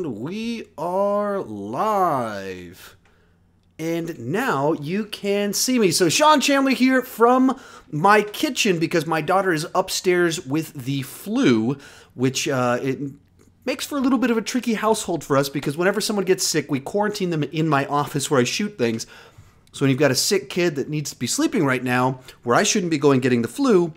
And we are live. And now you can see me. So Sean Chandler here from my kitchen because my daughter is upstairs with the flu, which it makes for a little bit of a tricky household for us because whenever someone gets sick, we quarantine them in my office where I shoot things. So when you've got a sick kid that needs to be sleeping right now, where I shouldn't be going getting the flu,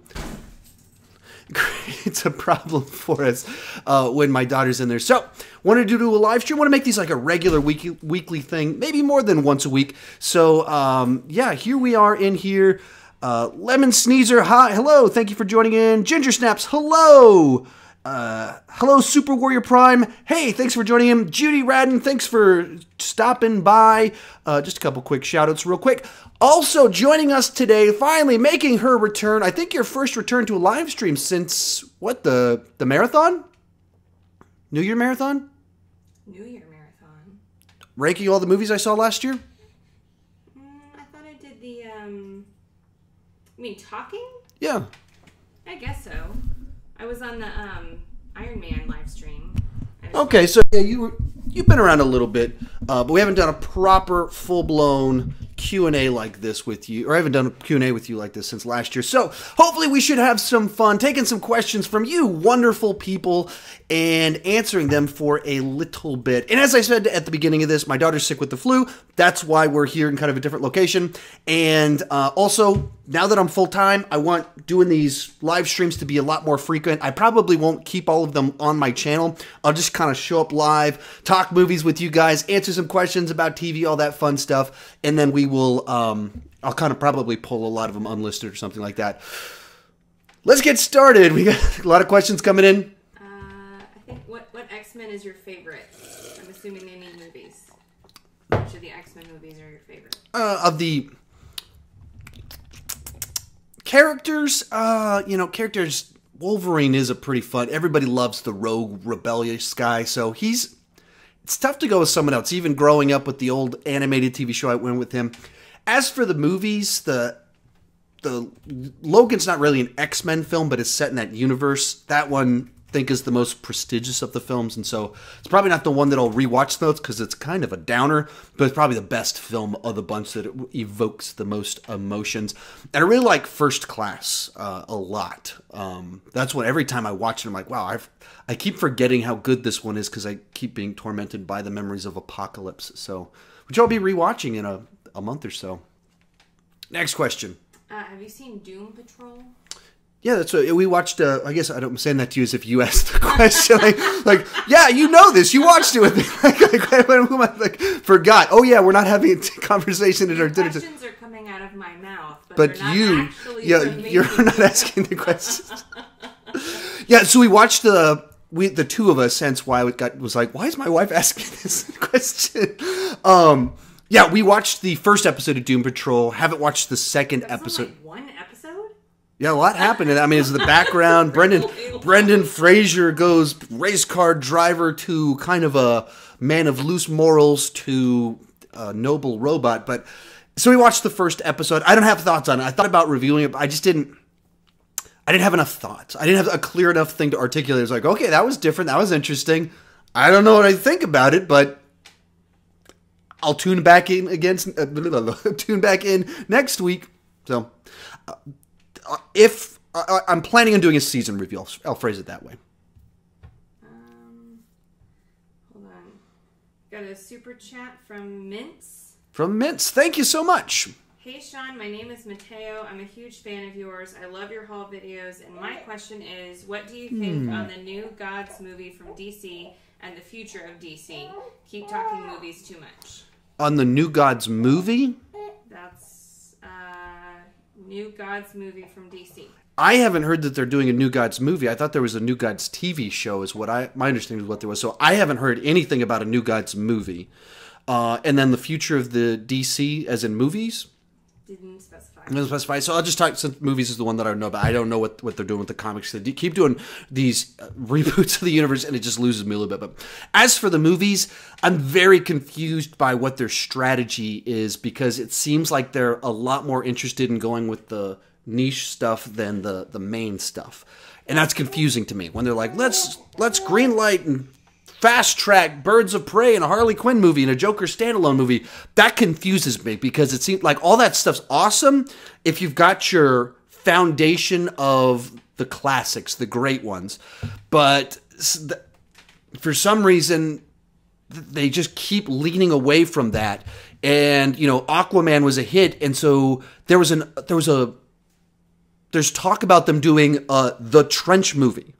it's a problem for us when my daughter's in there. So, wanted to do a live stream. Want to make these like a regular weekly thing, maybe more than once a week. So, yeah, here we are in here. Lemon Sneezer, hi, hello, thank you for joining in. Ginger Snaps, hello. Hello, Super Warrior Prime. Hey, thanks for joining in. Judy Radden, thanks for stopping by. Just a couple quick shout-outs real quick. Also joining us today, finally making her return. I think your first return to a live stream since, what, the marathon? New Year marathon? New Year marathon. Ranking all the movies I saw last year? I thought I did the, you mean talking? Yeah. I guess so. I was on the Iron Man live stream. Okay, so yeah, you've been around a little bit, but we haven't done a proper full-blown Q&A like this with you, or I haven't done a Q&A with you like this since last year. So hopefully we should have some fun taking some questions from you wonderful people and answering them for a little bit. And as I said at the beginning of this, my daughter's sick with the flu. That's why we're here in kind of a different location. And also, now that I'm full-time, I want doing these live streams to be a lot more frequent. I probably won't keep all of them on my channel. I'll just kind of show up live, talk movies with you guys, answer some questions about TV, all that fun stuff. And then we will, I'll kind of probably pull a lot of them unlisted or something like that. Let's get started. We got a lot of questions coming in. I think, what X-Men is your favorite? I'm assuming they mean movies. Which of the X-Men movies are your favorite? Of the characters, characters, Wolverine is a pretty fun. Everybody loves the rogue, rebellious guy, so it's tough to go with someone else. Even growing up with the old animated TV show, I went with him. As for the movies, the Logan's not really an X-Men film, but it's set in that universe. That one, I think, is the most prestigious of the films, and so it's probably not the one that I'll rewatch those because it's kind of a downer, but it's probably the best film of the bunch that evokes the most emotions. And I really like First Class a lot. That's what every time I watch it, I'm like, wow, I keep forgetting how good this one is because I keep being tormented by the memories of Apocalypse. So, which I'll be rewatching in a month or so. Next question. Have you seen Doom Patrol? Yeah, that's what we watched. I guess I'm saying that to you as if you asked the question. like, yeah, you know this. You watched it with me. Forgot. Oh yeah, we're not having a conversation at our dinner. Questions are coming out of my mouth, but you're not asking the questions. Yeah, so we watched the two of us. Hence why it was like, why is my wife asking this question? Yeah, we watched the first episode of Doom Patrol. Haven't watched the second episode. Like one episode? Yeah, a lot happened. I mean, it's the background. Brendan Fraser goes race car driver to kind of a man of loose morals to a noble robot. But so we watched the first episode. I don't have thoughts on it. I thought about reviewing it, but I didn't have enough thoughts. I didn't have a clear enough thing to articulate. It was like, okay, that was different. That was interesting. I don't know what I think about it, but I'll tune back in next week. So, if I'm planning on doing a season review, I'll phrase it that way. Hold on. Got a super chat from Mints. From Mints, thank you so much. Hey Sean, my name is Mateo. I'm a huge fan of yours. I love your haul videos, and my question is, what do you think on the new Gods movie from DC and the future of DC? Keep talking movies too much. On the New Gods movie? That's New Gods movie from DC. I haven't heard that they're doing a New Gods movie. I thought there was a New Gods TV show is what my understanding is what there was. So I haven't heard anything about a New Gods movie. And then the future of the DC as in movies? Didn't specify. Didn't specify. So I'll just talk, since movies is the one that I know about. I don't know what they're doing with the comics. They keep doing these reboots of the universe, and it just loses me a little bit. But as for the movies, I'm very confused by what their strategy is, because it seems like they're a lot more interested in going with the niche stuff than the main stuff. And that's confusing to me when they're like, let's green light and fast track Birds of Prey and a Harley Quinn movie and a Joker standalone movie. That confuses me because it seems like all that stuff's awesome if you've got your foundation of the classics, the great ones. But for some reason, they just keep leaning away from that. And, you know, Aquaman was a hit, and so there's talk about them doing the Trench movie,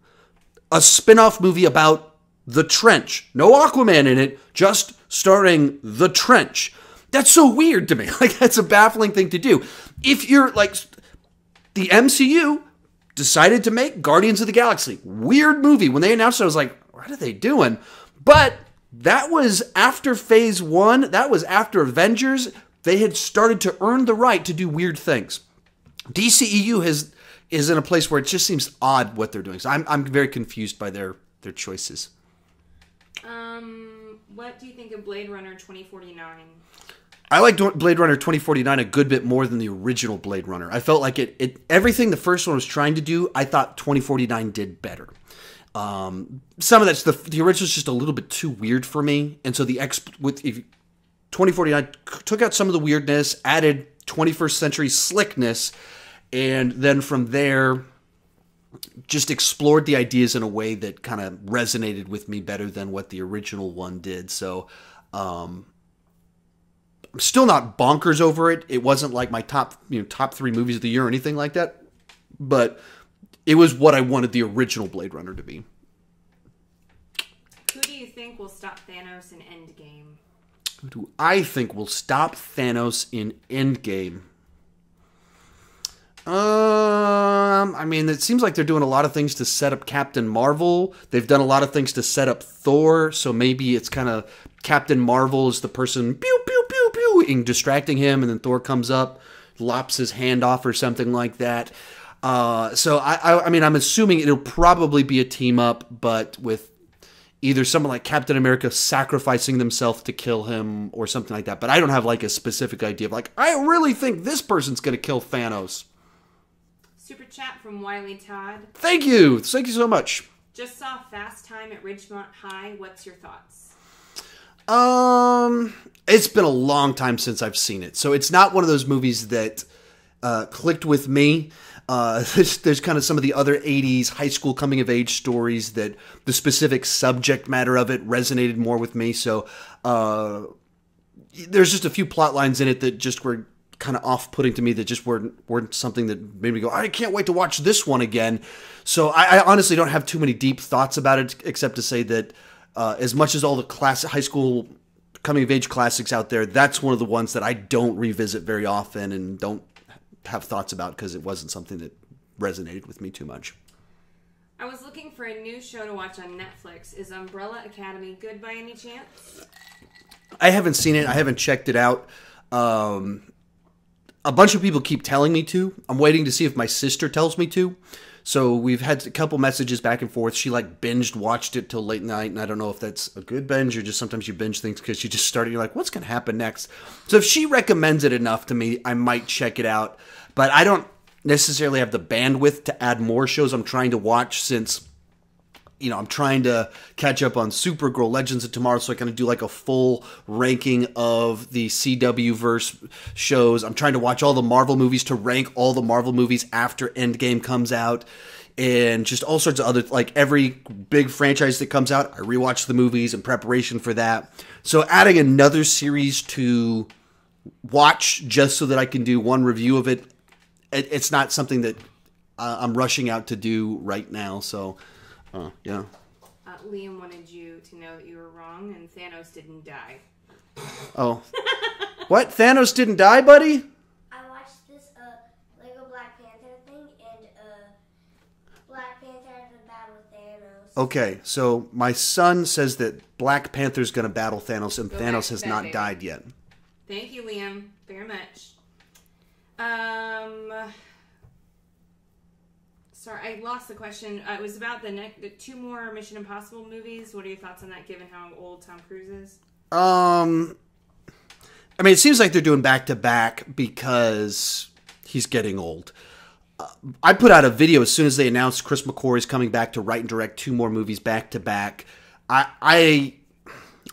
a spin-off movie about the Trench. No Aquaman in it, just starring the Trench. That's so weird to me. Like, that's a baffling thing to do. If you're like, the MCU decided to make Guardians of the Galaxy. Weird movie. When they announced it, I was like, what are they doing? But that was after Phase 1. That was after Avengers. They had started to earn the right to do weird things. DCEU is in a place where it just seems odd what they're doing. So I'm very confused by their choices. What do you think of Blade Runner 2049? I like Blade Runner 2049 a good bit more than the original Blade Runner. I felt like everything the first one was trying to do, I thought 2049 did better. Some of that's the original's just a little bit too weird for me, and so 2049 took out some of the weirdness, added 21st century slickness, and then from there just explored the ideas in a way that kind of resonated with me better than what the original one did. So I'm still not bonkers over it. It wasn't like my top 3 movies of the year or anything like that, but it was what I wanted the original Blade Runner to be. Who do you think will stop Thanos in Endgame? Who do I think will stop Thanos in Endgame? I mean, it seems like they're doing a lot of things to set up Captain Marvel. They've done a lot of things to set up Thor, so maybe it's kind of Captain Marvel is the person pew pew pew pew and distracting him, and then Thor comes up, lops his hand off or something like that. So I mean, I'm assuming it'll probably be a team up, but with either someone like Captain America sacrificing themselves to kill him or something like that. But I don't have like a specific idea of like, I really think this person's going to kill Thanos. Super chat from Wiley Todd. Thank you. Thank you so much. Just saw Fast Time at Ridgemont High. What's your thoughts? It's been a long time since I've seen it. So it's not one of those movies that clicked with me. There's kind of some of the other 80s high school coming of age stories that the specific subject matter of it resonated more with me. So there's just a few plot lines in it that just were kind of off-putting to me, that just weren't something that made me go, I can't wait to watch this one again. So I honestly don't have too many deep thoughts about it, except to say that as much as all the classic high school coming of age classics out there, that's one of the ones that I don't revisit very often and don't have thoughts about because it wasn't something that resonated with me too much. I was looking for a new show to watch on Netflix. Is Umbrella Academy good by any chance? I haven't seen it. I haven't checked it out. A bunch of people keep telling me to. I'm waiting to see if my sister tells me to. So we've had a couple messages back and forth. She like binged watched it till late night, and I don't know if that's a good binge or just sometimes you binge things because you just started. You're like, what's going to happen next? So if she recommends it enough to me, I might check it out. But I don't necessarily have the bandwidth to add more shows I'm trying to watch since, you know, I'm trying to catch up on Supergirl, Legends of Tomorrow, so I kind of do like a full ranking of the CW-verse shows. I'm trying to watch all the Marvel movies to rank all the Marvel movies after Endgame comes out, and just all sorts of other, like every big franchise that comes out, I rewatch the movies in preparation for that. So adding another series to watch just so that I can do one review of it, it's not something that I'm rushing out to do right now, so... yeah. Liam wanted you to know that you were wrong and Thanos didn't die. Oh. What? Thanos didn't die, buddy? I watched this Lego Black Panther thing, and Black Panther had to battle Thanos. Okay, so my son says that Black Panther's going to battle Thanos, and Go Thanos has back, not baby. died yet. Thank you, Liam, very much. Sorry, I lost the question. It was about the 2 more Mission Impossible movies. What are your thoughts on that, given how old Tom Cruise is? I mean, it seems like they're doing back-to-back because he's getting old. I put out a video as soon as they announced Chris McQuarrie is coming back to write and direct 2 more movies back-to-back. I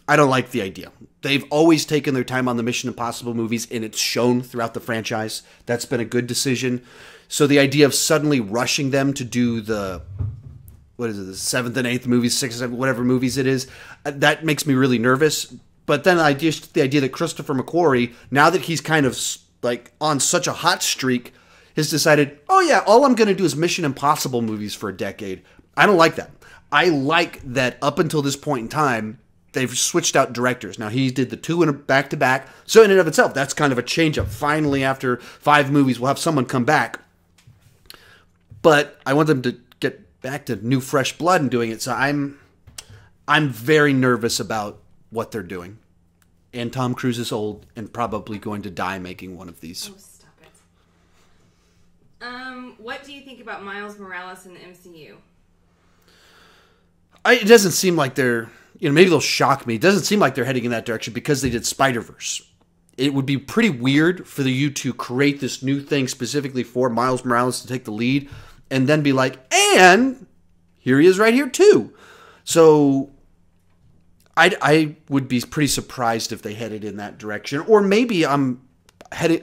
don't like the idea. They've always taken their time on the Mission Impossible movies, and it's shown throughout the franchise. That's been a good decision. So the idea of suddenly rushing them to do the, what is it, the 7th and 8th movies, 6th and 7th, whatever movies it is, that makes me really nervous. But then the idea that Christopher McQuarrie, now that he's kind of like on such a hot streak, has decided, oh yeah, all I'm going to do is Mission Impossible movies for a decade. I don't like that. I like that up until this point in time, they've switched out directors. Now, he did the 2 in a back-to-back. So in and of itself, that's kind of a change-up. Finally, after 5 movies, we'll have someone come back. But I want them to get back to new, fresh blood and doing it. So I'm very nervous about what they're doing. And Tom Cruise is old and probably going to die making one of these. Oh, stop it. What do you think about Miles Morales in the MCU? It doesn't seem like they're... maybe they'll shock me. It doesn't seem like they're heading in that direction because they did Spider-Verse. It would be pretty weird for you to create this new thing specifically for Miles Morales to take the lead and then be like, and here he is right here too. So I would be pretty surprised if they headed in that direction. Or maybe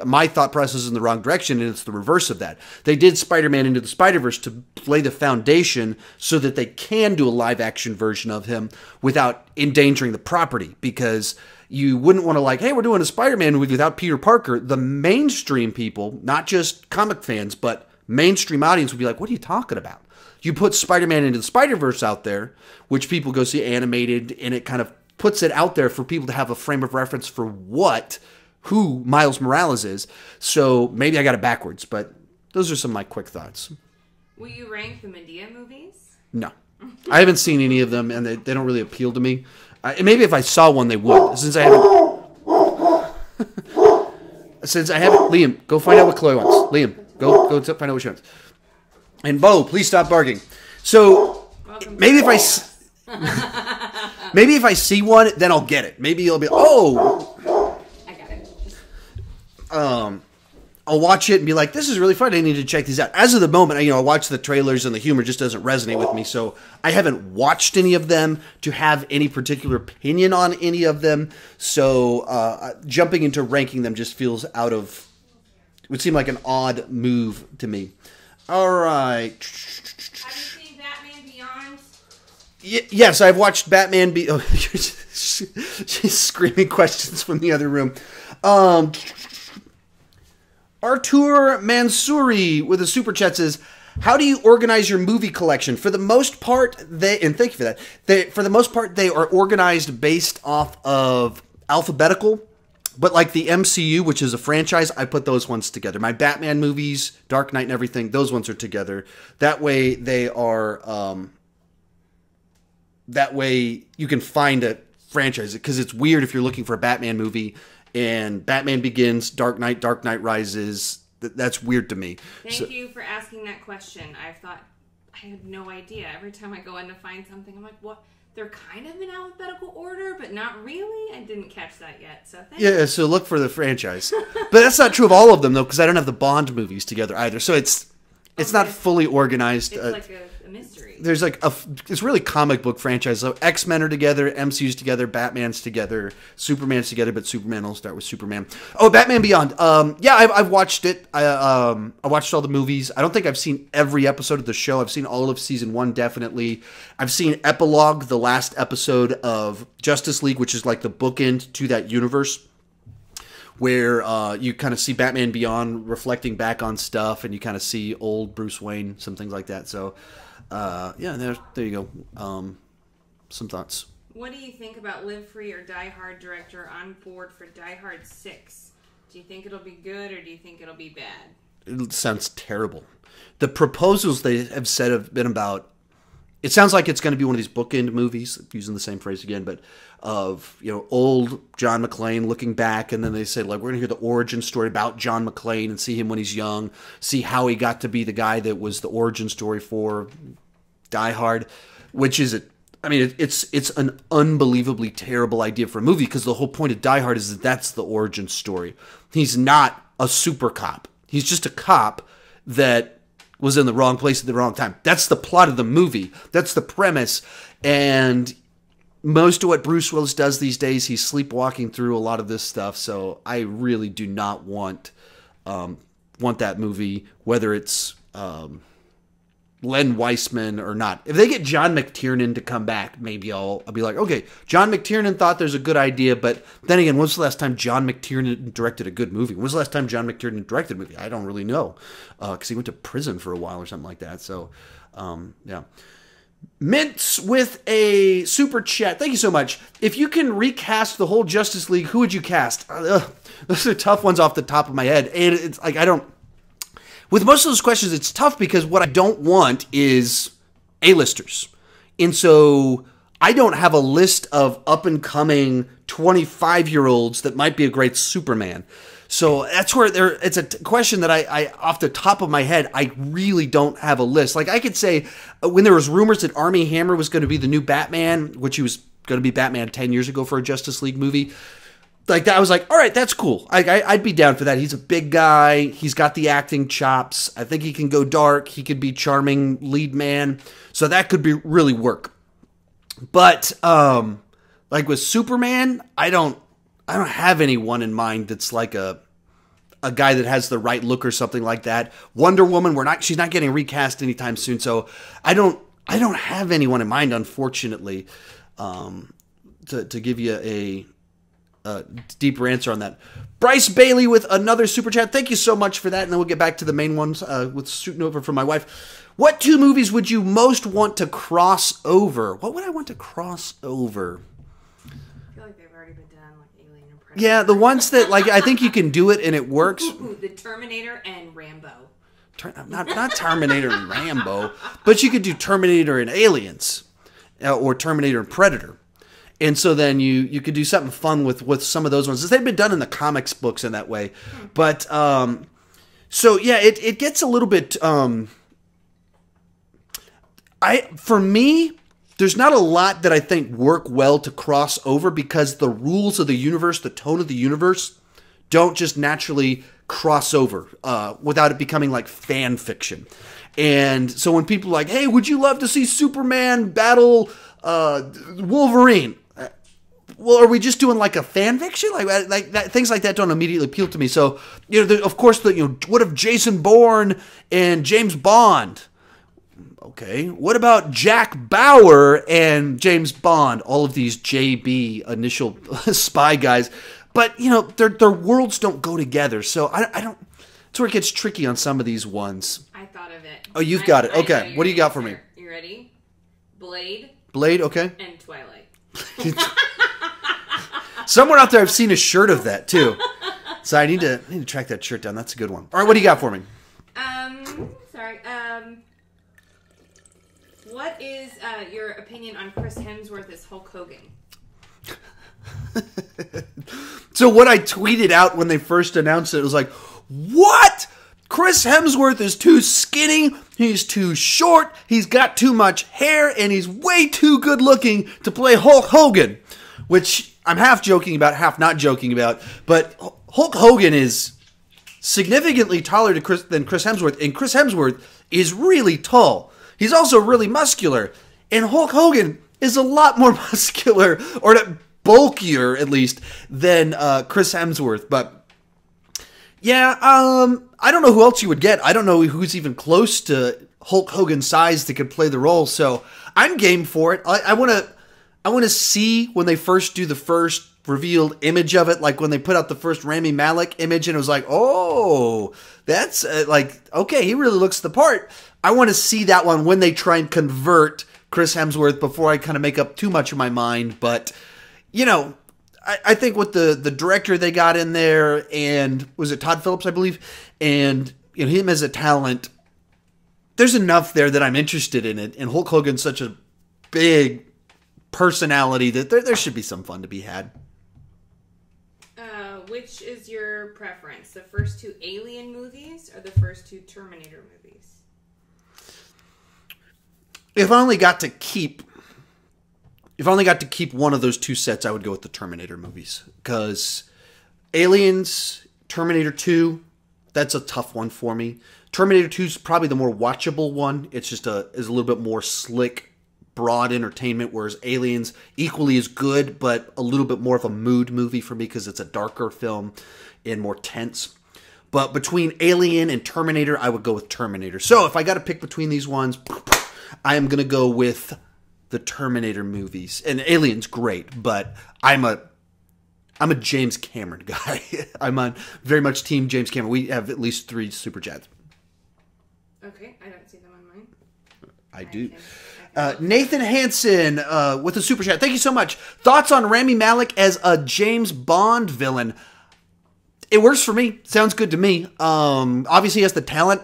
my thought process is in the wrong direction, and it's the reverse of that. They did Spider-Man Into the Spider-Verse to lay the foundation so that they can do a live-action version of him without endangering the property, because you wouldn't want to like, hey, we're doing a Spider-Man movie without Peter Parker. The mainstream people, not just comic fans, but mainstream audience would be like, what are you talking about? You put Spider-Man Into the Spider-Verse out there, which people go see animated, and it kind of puts it out there for people to have a frame of reference for who Miles Morales is. So maybe I got it backwards, but those are some of my quick thoughts. Will you rank the Medea movies? No. I haven't seen any of them, and they don't really appeal to me. Maybe if I saw one, they would. Since I haven't... Liam, go find out what Chloe wants. Liam, go find out what she wants. And Bo, please stop barking. So, maybe if I see one, then I'll get it. Maybe you'll be, I'll watch it and be like, this is really fun. I need to check these out. As of the moment, I watch the trailers and the humor just doesn't resonate with me. So I haven't watched any of them to have any particular opinion on any of them. So jumping into ranking them just feels it would seem like an odd move to me. All right. Have you seen Batman Beyond? Yes, I've watched Batman Beyond. She's screaming questions from the other room. Artur Mansouri with a super chat says, how do you organize your movie collection? For the most part, and thank you for that. For the most part, they are organized based off of alphabetical. But like the MCU, which is a franchise, I put those ones together. My Batman movies, Dark Knight and everything, those ones are together. That way they are, that way you can find a franchise. Because it's weird if you're looking for a Batman movie and Batman Begins, Dark Knight Rises. That's weird to me. Thank you for asking that question. I had no idea. Every time I go in to find something, I'm like, what? They're kind of in alphabetical order, but not really. I didn't catch that yet, so thank you. Yeah, so look for the franchise. But that's not true of all of them, though, because I don't have the Bond movies together either. So it's not fully organized. It's like a mystery. There's like it's really comic book franchise. So X-Men are together, MCU's together, Batman's together, Superman's together, but Superman will start with Superman. Oh, Batman Beyond. Yeah, I've watched it. I watched all the movies. I don't think I've seen every episode of the show. I've seen all of season 1, definitely. I've seen Epilogue, the last episode of Justice League, which is like the bookend to that universe, where you kind of see Batman Beyond reflecting back on stuff, and you kind of see old Bruce Wayne, some things like that. So, yeah, there you go. Some thoughts. What do you think about Live Free or Die Hard director on board for Die Hard 6? Do you think it'll be good, or do you think it'll be bad? It sounds terrible. The proposals they have said have been about... It sounds like it's going to be one of these bookend movies, using the same phrase again, but of, old John McClane looking back, and then they say, like, we're going to hear the origin story about John McClane and see him when he's young, see how he got to be the guy that was the origin story for Die Hard, which is, it's an unbelievably terrible idea for a movie, because the whole point of Die Hard is that that's the origin story. He's not a super cop. He's just a cop that was in the wrong place at the wrong time. That's the plot of the movie. That's the premise. And most of what Bruce Willis does these days, he's sleepwalking through a lot of this stuff. So I really do not want that movie, whether it's Len Weissman or not. If they get John McTiernan to come back, maybe I'll be like, okay, John McTiernan thought there's a good idea, but then again, when's the last time John McTiernan directed a good movie? When's the last time John McTiernan directed a movie? I don't really know, because he went to prison for a while or something like that. So, yeah. Mints with a super chat. Thank you so much. If you can recast the whole Justice League, who would you cast? Those are tough ones off the top of my head. And it's like, with most of those questions, it's tough because what I don't want is A-listers. And so I don't have a list of up-and-coming 25-year-olds that might be a great Superman. So that's where it's a question that I off the top of my head, I really don't have a list. Like I could say when there was rumors that Armie Hammer was going to be the new Batman, which he was going to be Batman 10 years ago for a Justice League movie, like that, I was like, all right, that's cool. I'd be down for that. He's a big guy. He's got the acting chops. I think he can go dark. He could be charming lead man. So that could be really work. But like with Superman, I don't have anyone in mind that's like a guy that has the right look or something like that. Wonder Woman, she's not getting recast anytime soon. So I don't have anyone in mind, unfortunately, to give you a deeper answer on that. Bryce Bailey with another super chat. Thank you so much for that. And then we'll get back to the main ones with shooting over from my wife. What 2 movies would you most want to cross over? What would I want to cross over? I feel like they've already been done, like Alien and Predator. Yeah, the ones that like I think you can do it and it works. The Terminator and Rambo. Not Terminator and Rambo, but you could do Terminator and Aliens, or Terminator and Predator. And so then you could do something fun with some of those ones. They've been done in the comics books in that way. But, so yeah, it gets a little bit, for me, there's not a lot that I think work well to cross over because the rules of the universe, the tone of the universe, don't just naturally cross over without it becoming like fan fiction. And so when people are like, hey, would you love to see Superman battle Wolverine? Well, are we just doing like a fan fiction? Like that, things like that don't immediately appeal to me. So, of course, what if Jason Bourne and James Bond? Okay. What about Jack Bauer and James Bond? All of these JB initial spy guys. But, their worlds don't go together. So I don't, that's where it gets tricky on some of these ones. I thought of it. Oh, you've got it. Okay. What do you got for me? You ready? Blade, okay. and Twilight. Somewhere out there I've seen a shirt of that too. So I need to track that shirt down. That's a good one. All right, what do you got for me? Sorry. What is your opinion on Chris Hemsworth as Hulk Hogan? So what I tweeted out when they first announced it was like, what? Chris Hemsworth is too skinny, he's too short, he's got too much hair, and he's way too good looking to play Hulk Hogan. Which I'm half joking about, half not joking about. But Hulk Hogan is significantly taller than Chris Hemsworth. And Chris Hemsworth is really tall. He's also really muscular. And Hulk Hogan is a lot more muscular, or bulkier at least, than Chris Hemsworth. But yeah, I don't know who else you would get. I don't know who's even close to Hulk Hogan's size that could play the role. So I'm game for it. I want to see when they first do the first revealed image of it, like when they put out the first Rami Malek image and it was like, oh, that's okay, he really looks the part. I want to see that one when they try and convert Chris Hemsworth before I kind of make up too much of my mind. But, I think with the director they got in there, and was it Todd Phillips, I believe, and him as a talent, there's enough there that I'm interested in it. And Hulk Hogan's such a big personality that there should be some fun to be had. Which is your preference? The first 2 Alien movies or the first 2 Terminator movies? If I only got to keep one of those 2 sets, I would go with the Terminator movies. Because Aliens, Terminator 2, that's a tough one for me. Terminator 2 is probably the more watchable one. It's just is a little bit more slick, broad entertainment, whereas Aliens equally is good, but a little bit more of a mood movie for me because it's a darker film and more tense. But between Alien and Terminator, I would go with Terminator. So if I got to pick between these ones, I am going to go with the Terminator movies. And Alien's great, but I'm a James Cameron guy. I'm on very much team James Cameron. We have at least 3 super chats. Okay, I don't see them on mine. I do. Nathan Hansen with a super chat. Thank you so much. Thoughts on Rami Malek as a James Bond villain? It works for me. Sounds good to me. Obviously, he has the talent.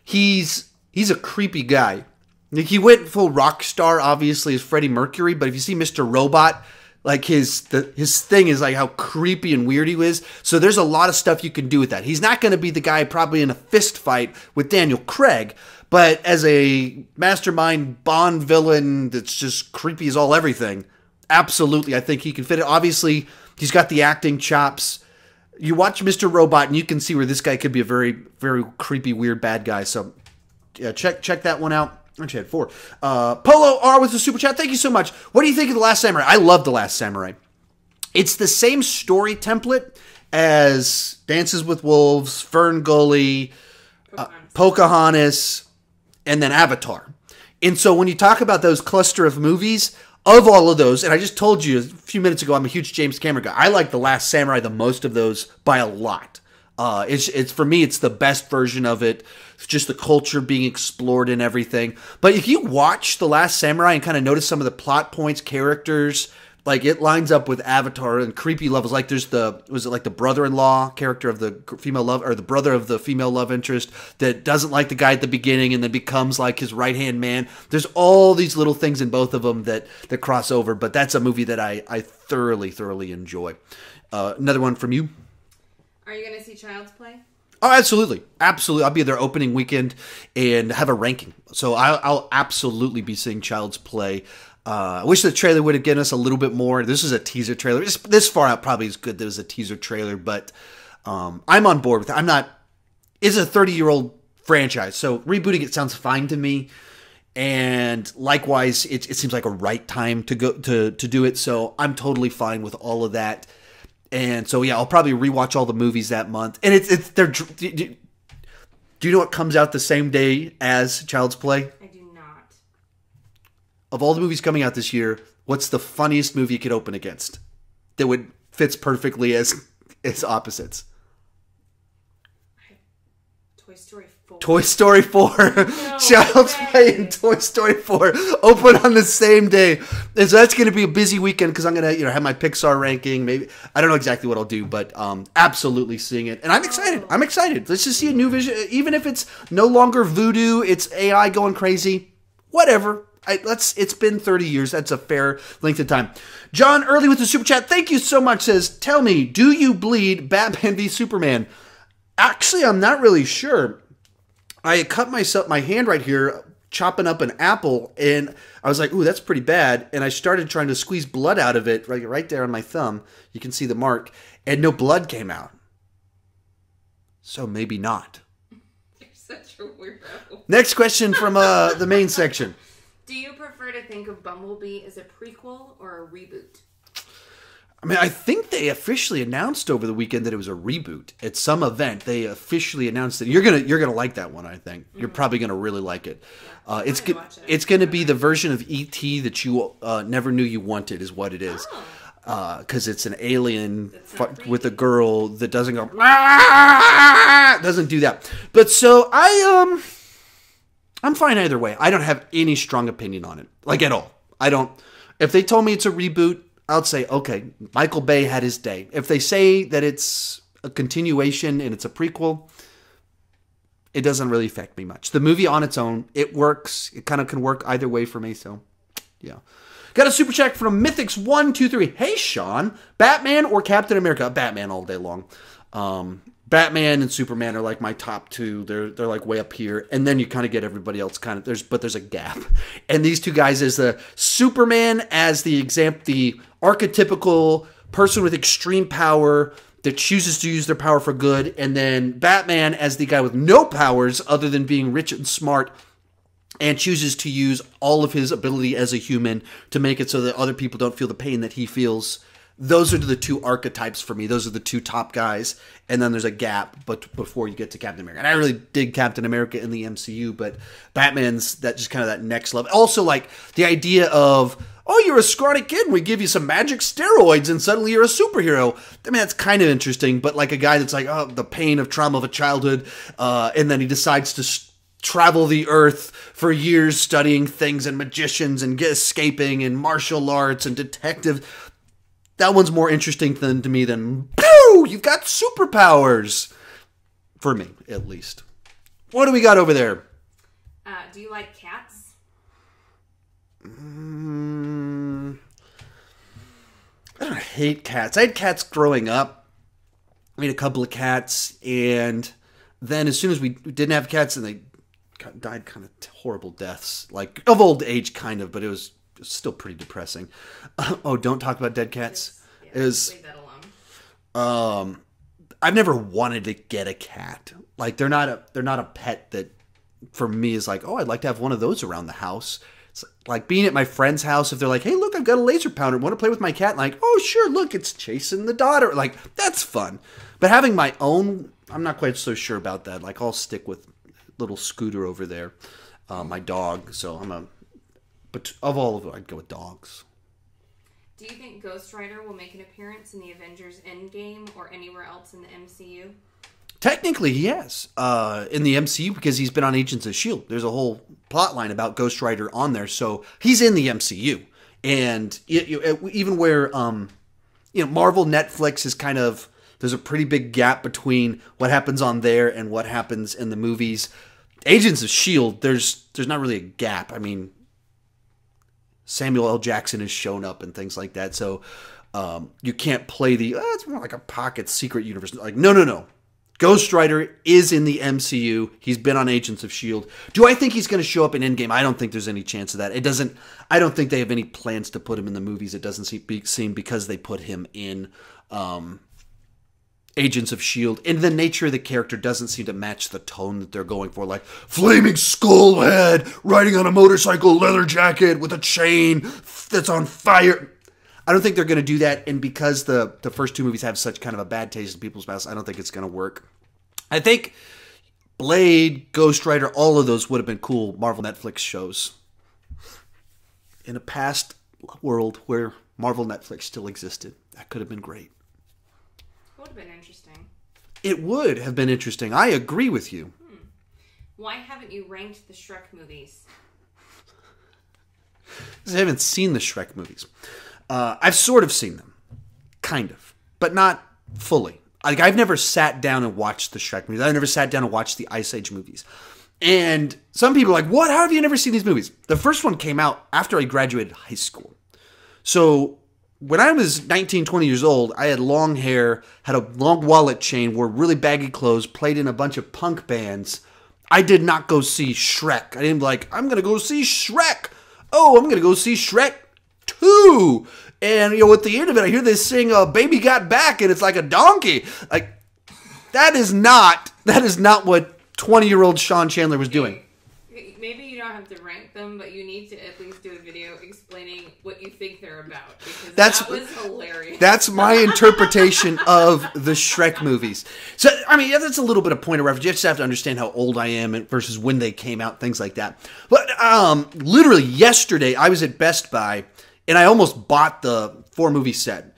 He's a creepy guy. He went full rock star, obviously, as Freddie Mercury. But if you see Mr. Robot, like his thing is like how creepy and weird he is. So there's a lot of stuff you can do with that. He's not going to be the guy probably in a fist fight with Daniel Craig. But as a mastermind Bond villain that's just creepy as all everything, absolutely, I think he can fit it. Obviously, he's got the acting chops. You watch Mr. Robot and you can see where this guy could be a very, very creepy, weird, bad guy. So yeah, check that one out. Actually, I had 4. Polo R with the super chat. Thank you so much. What do you think of The Last Samurai? I love The Last Samurai. It's the same story template as Dances with Wolves, Fern Gully, Pocahontas, and then Avatar. And so when you talk about those cluster of movies, of all of those, and I just told you a few minutes ago, I'm a huge James Cameron guy. I like The Last Samurai the most of those by a lot. It's for me, it's the best version of it. It's just the culture being explored and everything. But if you watch The Last Samurai and kind of notice some of the plot points, characters, like it lines up with Avatar and creepy levels. Like there's the brother-in-law character of the female love, or the brother of the female love interest that doesn't like the guy at the beginning and then becomes like his right-hand man. There's all these little things in both of them that cross over. But that's a movie that I thoroughly, thoroughly enjoy. Another one from you. Are you going to see Child's Play? Oh, absolutely. Absolutely. I'll be there opening weekend and have a ranking. So I'll absolutely be seeing Child's Play. I wish the trailer would have given us a little bit more. This is a teaser trailer. This far out probably is good that it was a teaser trailer, but I'm on board with it. It's a 30-year-old franchise, so rebooting it sounds fine to me. And likewise, it seems like a right time to go to do it. So I'm totally fine with all of that. And so, yeah, I'll probably rewatch all the movies that month. And do you know what comes out the same day as Child's Play? I do not. Of all the movies coming out this year, what's the funniest movie you could open against that fits perfectly as opposites? Toy Story 4. Toy Story 4. No Child's way. Play and Toy Story 4 open on the same day. And so that's going to be a busy weekend because I'm going to have my Pixar ranking. Maybe I don't know exactly what I'll do, but absolutely seeing it. And I'm excited. I'm excited. Let's just see a new vision. Even if it's no longer voodoo, it's AI going crazy. Whatever. It's been 30 years. That's a fair length of time. John Early with the super chat. Thank you so much. Says, tell me, do you bleed Batman v Superman? Actually, I'm not really sure. I cut my hand right here chopping up an apple, and I was like, ooh, that's pretty bad. And I started trying to squeeze blood out of it right there on my thumb. You can see the mark, and no blood came out. So maybe not. You're such a weirdo. Next question from the main section. Do you prefer to think of Bumblebee as a prequel or a reboot? I mean, I think they officially announced over the weekend that it was a reboot at some event. They officially announced it. You're gonna like that one. I think you're probably gonna really like it. Yeah, It's gonna be the version of E.T. that you never knew you wanted, is what it is. Because it's an alien with a girl that doesn't go doesn't do that. But so I'm fine either way. I don't have any strong opinion on it, like at all. I don't. If they told me it's a reboot, I'll say, okay, Michael Bay had his day. If they say that it's a continuation and it's a prequel, it doesn't really affect me much. The movie on its own, it works. It kind of can work either way for me, so yeah. Got a super chat from Mythics123. Hey, Sean, Batman or Captain America? Batman all day long. Batman and Superman are like my top two. They're like way up here, and then you kind of get everybody else kind of there's a gap. And these two guys is the Superman as the archetypical person with extreme power that chooses to use their power for good, and then Batman as the guy with no powers other than being rich and smart and chooses to use all of his ability as a human to make it so that other people don't feel the pain that he feels. Those are the two archetypes for me. Those are the two top guys. And then there's a gap but before you get to Captain America. And I really dig Captain America in the MCU, but Batman's that just kind of that next level. Also, like the idea of, oh, you're a scrawny kid and we give you some magic steroids and suddenly you're a superhero. I mean, that's kind of interesting. But like a guy that's like, oh, the pain of trauma of a childhood. And then he decides to travel the earth for years studying things and magicians and escaping and martial arts and detective. That one's more interesting to me than, pew, you've got superpowers. For me, at least. What do we got over there? Do you like cats? I don't hate cats. I had cats growing up. I had a couple of cats, and then as soon as we didn't have cats, and they died kind of horrible deaths. Like, of old age, kind of, but it was still pretty depressing. Oh, don't talk about dead cats. Leave that alone. I've never wanted to get a cat. Like they're not a pet that for me is like, oh, I'd like to have one of those around the house. It's like being at my friend's house. If they're like, hey, look, I've got a laser pounder. Want to play with my cat? Like, oh, sure. Look, it's chasing the daughter. Like that's fun. But having my own, I'm not quite so sure about that. Like I'll stick with little Scooter over there, my dog. So but of all of them, I'd go with dogs. Do you think Ghost Rider will make an appearance in the Avengers Endgame or anywhere else in the MCU? Technically, yes. In the MCU, because he's been on Agents of S.H.I.E.L.D. There's a whole plot line about Ghost Rider on there, so he's in the MCU. And even where, Marvel, Netflix is kind of, there's a pretty big gap between what happens on there and what happens in the movies. Agents of S.H.I.E.L.D., there's not really a gap. I mean, Samuel L. Jackson has shown up and things like that. So you can't play it's more like a pocket secret universe. Like, no. Ghost Rider is in the MCU. He's been on Agents of S.H.I.E.L.D. Do I think he's going to show up in Endgame? I don't think there's any chance of that. I don't think they have any plans to put him in the movies. It doesn't seem because they put him in Agents of S.H.I.E.L.D. And the nature of the character doesn't seem to match the tone that they're going for. Like, flaming skull head, riding on a motorcycle, leather jacket with a chain that's on fire. I don't think they're going to do that. And because the first two movies have such kind of a bad taste in people's mouths, I don't think it's going to work. I think Blade, Ghost Rider, all of those would have been cool Marvel Netflix shows. In a past world where Marvel Netflix still existed, that could have been great. Would have been interesting. It would have been interesting. I agree with you. Why haven't you ranked the Shrek movies? Because I haven't seen the Shrek movies. I've sort of seen them. Kind of. But not fully. Like, I've never sat down and watched the Shrek movies. I've never sat down and watched the Ice Age movies. And some people are like, what? How have you never seen these movies? The first one came out after I graduated high school. So when I was 19, 20 years old, I had long hair, had a long wallet chain, wore really baggy clothes, played in a bunch of punk bands. I did not go see Shrek. I didn't be like, I'm going to go see Shrek. Oh, I'm going to go see Shrek 2. And, at the end of it, I hear they sing Baby Got Back, and it's like a donkey. Like, that is not what 20-year-old Sean Chandler was doing. Maybe you don't have to rank them, but you need to at least do a video explaining what you think they're about. Because that was hilarious. That's my interpretation of the Shrek movies. So, I mean, that's a little bit of point of reference. You just have to understand how old I am versus when they came out, things like that. But literally yesterday, I was at Best Buy, and I almost bought the 4-movie set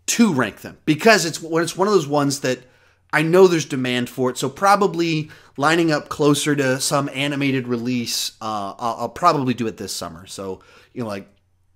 to rank them. Because it's one of those ones that I know there's demand for it, so probably lining up closer to some animated release, I'll probably do it this summer. So, like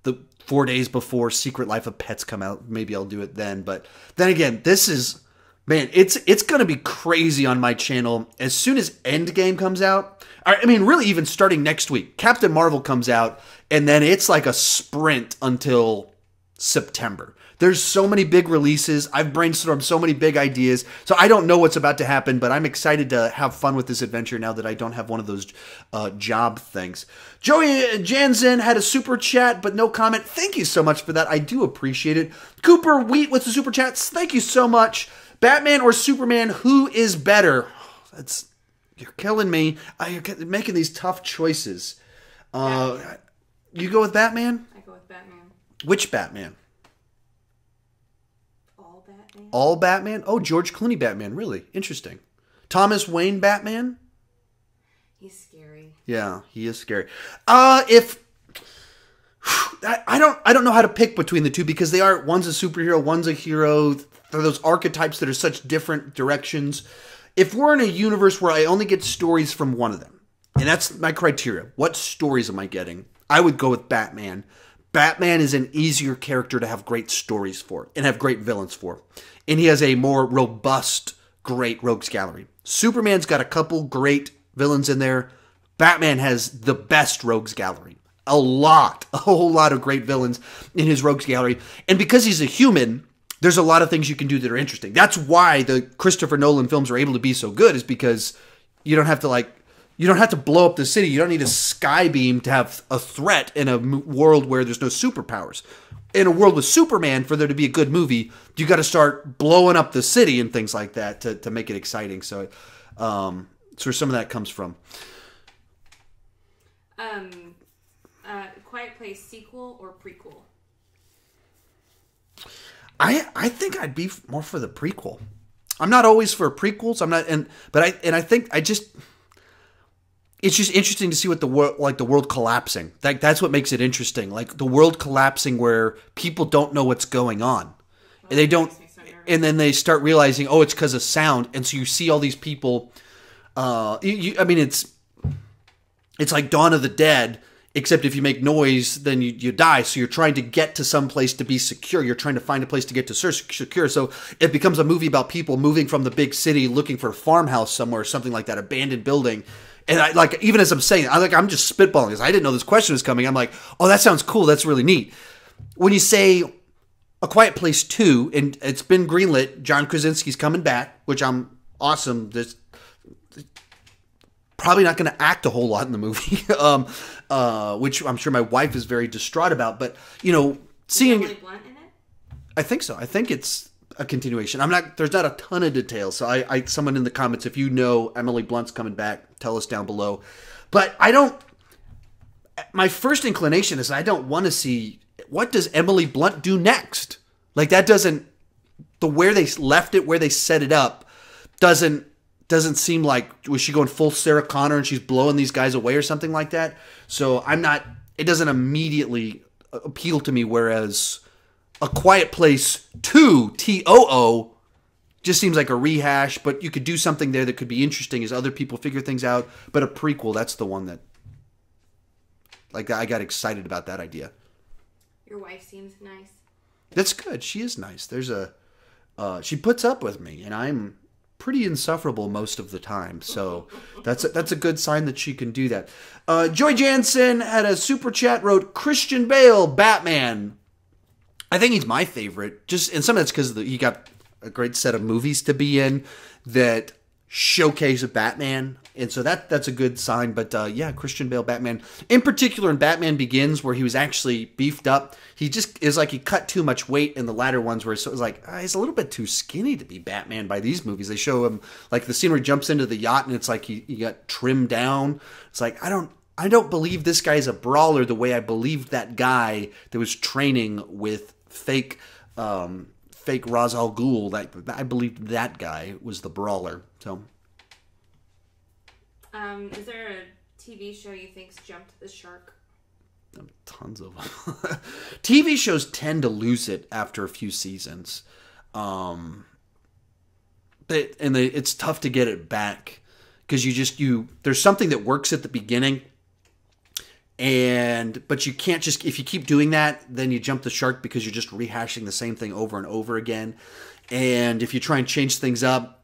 the 4 days before Secret Life of Pets come out, maybe I'll do it then. But then again, this is, man, it's going to be crazy on my channel. As soon as Endgame comes out, I mean, really even starting next week, Captain Marvel comes out, and then it's like a sprint until September. There's so many big releases. I've brainstormed so many big ideas. So I don't know what's about to happen, but I'm excited to have fun with this adventure now that I don't have one of those job things. Joey Jansen had a super chat, but no comment. Thank you so much for that. I do appreciate it. Cooper Wheat with the super chats. Thank you so much. Batman or Superman, who is better? You're killing me. You're making these tough choices. You go with Batman? I go with Batman. Which Batman? All Batman. All Batman? Oh, George Clooney Batman. Really interesting. Thomas Wayne Batman? He's scary. Yeah, he is scary. If I don't know how to pick between the two because they are, one's a superhero, one's a hero. They're those archetypes that are such different directions. If we're in a universe where I only get stories from one of them, and that's my criteria, what stories am I getting? I would go with Batman. Batman is an easier character to have great stories for and have great villains for. And he has a more robust, great rogues gallery. Superman's got a couple great villains in there. Batman has the best rogues gallery. A whole lot of great villains in his rogues gallery. And because he's a human, there's a lot of things you can do that are interesting. That's why the Christopher Nolan films are able to be so good, is because you don't have to blow up the city. You don't need a sky beam to have a threat in a world where there's no superpowers. In a world with Superman, for there to be a good movie, you got to start blowing up the city and things like that to make it exciting. So, that's where some of that comes from. Quiet Place sequel or prequel? I think I'd be more for the prequel. I'm not always for prequels. I think it's just interesting to see what the world collapsing. That's what makes it interesting. Like the world collapsing where people don't know what's going on. And they don't, and then they start realizing, oh, it's because of sound. And so you see all these people. It's like Dawn of the Dead, except if you make noise, then you die. So you're trying to get to some place to be secure. You're trying to find a place to get to secure. So it becomes a movie about people moving from the big city, looking for a farmhouse somewhere, or something like that, abandoned building. And even as I'm saying, I'm just spitballing this. I didn't know this question was coming. I'm like, oh, that sounds cool. That's really neat. When you say A Quiet Place 2, and it's been greenlit, John Krasinski's coming back, which I'm awesome. There's probably not going to act a whole lot in the movie, which I'm sure my wife is very distraught about. But, seeing... Emily Blunt in it? I think so. I think it's a continuation. There's not a ton of details. So someone in the comments, if you know Emily Blunt's coming back, tell us down below. But my first inclination is I don't want to see, what does Emily Blunt do next? Like that doesn't, where they left it, where they set it up, doesn't seem like, was she going full Sarah Connor and she's blowing these guys away or something like that? So it doesn't immediately appeal to me, whereas A Quiet Place 2, TOO, just seems like a rehash, but you could do something there that could be interesting as other people figure things out. But a prequel, that's the one that, I got excited about that idea. Your wife seems nice. That's good. She is nice. She puts up with me, and I'm pretty insufferable most of the time. So that's a good sign that she can do that. Joy Jansen had a super chat, wrote, Christian Bale, Batman. I think he's my favorite. And some of that's because he got a great set of movies to be in that showcase a Batman. And so that's a good sign. But Christian Bale, Batman. In particular, in Batman Begins, where he was actually beefed up, he just is like he cut too much weight in the latter ones where it was like, he's a little bit too skinny to be Batman by these movies. They show him, like the scene where he jumps into the yacht and it's like he got trimmed down. It's like, I don't believe this guy's a brawler the way I believed that guy that was training with fake Ra's al Ghul. I believed that guy was the brawler. So, is there a TV show you think's jumped the shark? Tons of them. TV shows tend to lose it after a few seasons, it's tough to get it back because there's something that works at the beginning. But you can't just, if you keep doing that, then you jump the shark because you're just rehashing the same thing over and over again. And if you try and change things up,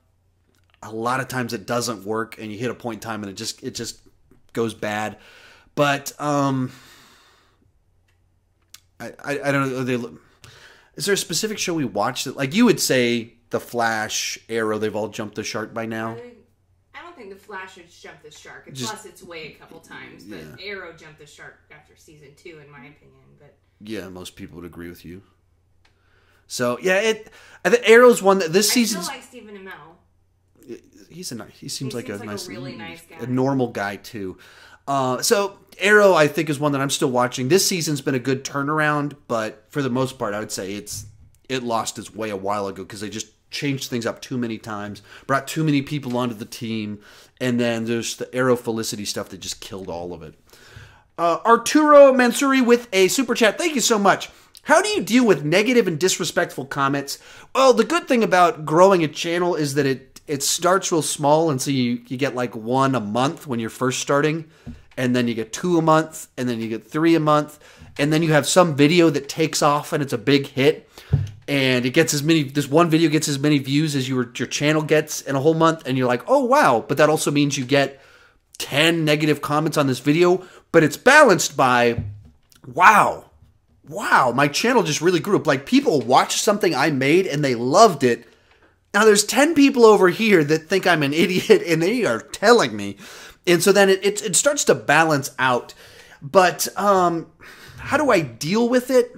a lot of times it doesn't work and you hit a point in time and it just goes bad. But, I don't know. Is there a specific show we watched that, like you would say The Flash, Arrow, they've all jumped the shark by now? I don't think The Flash has jumped the shark. It's lost its way a couple times, but Arrow jumped the shark after season 2, in my opinion. But yeah, most people would agree with you. So I think Arrow's one that this season. I still like Stephen Amell. He seems like a nice, really nice guy, a normal guy too. So Arrow, I think, is one that I'm still watching. This season's been a good turnaround, but for the most part, I would say it lost its way a while ago because they just changed things up too many times, brought too many people onto the team, and then there's the Arrow Felicity stuff that just killed all of it. Arturo Mansuri with a super chat. Thank you so much. How do you deal with negative and disrespectful comments? Well, the good thing about growing a channel is that it starts real small, and so you get like 1 a month when you're first starting, and then you get 2 a month, and then you get 3 a month, and then you have some video that takes off and it's a big hit, and it gets this one video gets as many views as your channel gets in a whole month, and you're like, oh wow, but that also means you get 10 negative comments on this video, but it's balanced by, wow, my channel just really grew up. Like, people watched something I made and they loved it. Now there's 10 people over here that think I'm an idiot and they are telling me. And so then it starts to balance out. But how do I deal with it?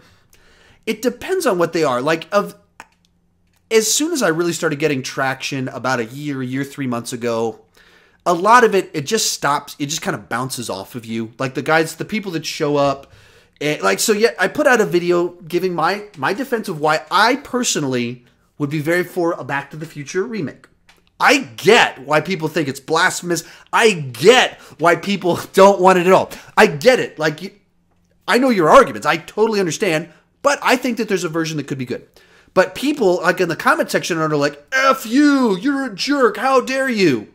It depends on what they are. Like, as soon as I really started getting traction about a year, 3 months ago, a lot of it just stops. It just kind of bounces off of you. Like the people that show up. I put out a video giving my defense of why I personally would be very for a Back to the Future remake. I get why people think it's blasphemous. I get why people don't want it at all. I get it. I know your arguments. I totally understand. But I think that there's a version that could be good. But people, like in the comment section, are like, F you, you're a jerk, how dare you?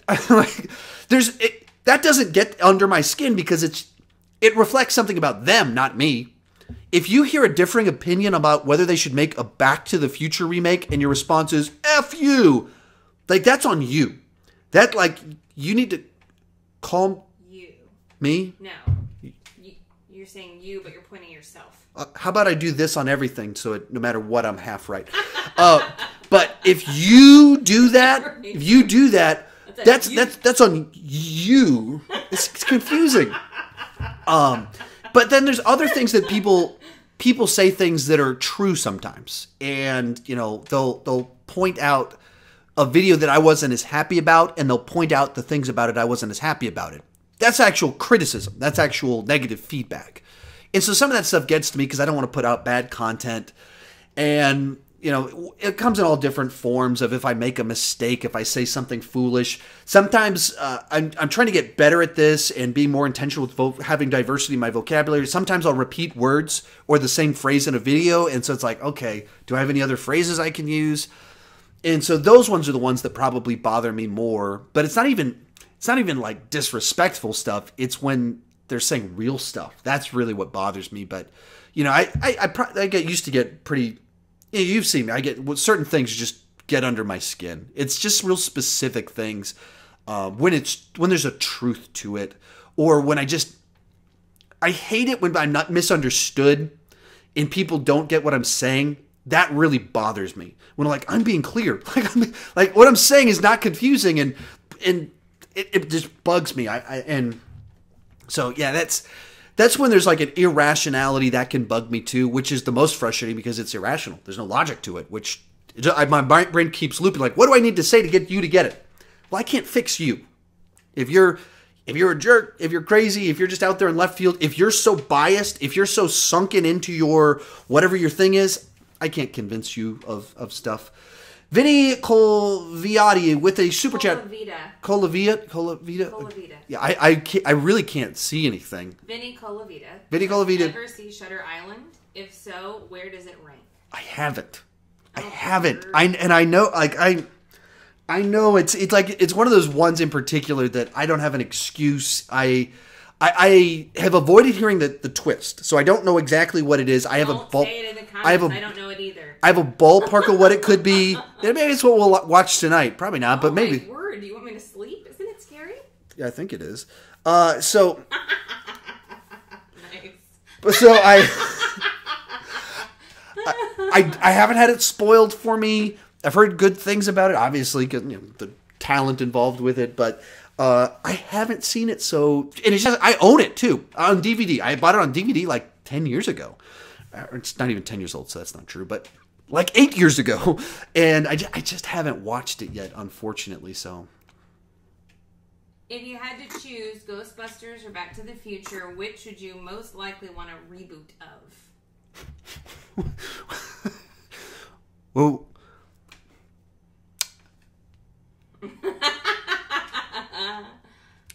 That doesn't get under my skin because it reflects something about them, not me. If you hear a differing opinion about whether they should make a Back to the Future remake and your response is, F you, that's on you. You need to calm you. Me? No. You're saying you, but you're pointing yourself. How about I do this on everything so no matter what, I'm half right. But if you do that, that's on you. It's confusing. But then there's other things that people say things that are true sometimes, and they'll point out a video that I wasn't as happy about, and they'll point out the things about it I wasn't as happy about it. That's actual criticism. That's actual negative feedback. And so some of that stuff gets to me because I don't want to put out bad content, and it comes in all different forms of if I make a mistake, if I say something foolish. Sometimes I'm trying to get better at this and being more intentional with having diversity in my vocabulary. Sometimes I'll repeat words or the same phrase in a video, and so it's like, okay, do I have any other phrases I can use? And so those ones are the ones that probably bother me more. But it's not even like disrespectful stuff. It's when they're saying real stuff. That's really what bothers me. But I get used to get pretty. You've seen me. I get certain things just get under my skin. It's just real specific things when there's a truth to it, or when I hate it when I'm not misunderstood and people don't get what I'm saying. That really bothers me. When I'm being clear, like what I'm saying is not confusing, and it just bugs me. So that's when there's like an irrationality that can bug me too, which is the most frustrating because it's irrational. There's no logic to it, which my brain keeps looping. Like, what do I need to say to get you to get it? Well, I can't fix you. If you're a jerk, if you're crazy, if you're just out there in left field, if you're so biased, if you're so sunken into your whatever your thing is, I can't convince you of stuff. Vinny Colviati with a super chat. Colavita. Yeah, I really can't see anything. Vinny Colavita. Ever see Shutter Island? If so, where does it rank? I haven't. I know it's one of those ones in particular that I don't have an excuse. I have avoided hearing the twist, so I don't know exactly what it is. I don't know it either. I have a ballpark of what it could be. Maybe it's what we'll watch tonight. Probably not, but maybe. My word, do you want me to sleep? Isn't it scary? Yeah, I think it is. So. Nice. So I haven't had it spoiled for me. I've heard good things about it, obviously, because the talent involved with it, but. I haven't seen it, so... And it's just, I own it, too, on DVD. I bought it on DVD, 10 years ago. It's not even 10 years old, so that's not true, but, 8 years ago. And I just haven't watched it yet, unfortunately, so... If you had to choose Ghostbusters or Back to the Future, which would you most likely want a reboot of? Well,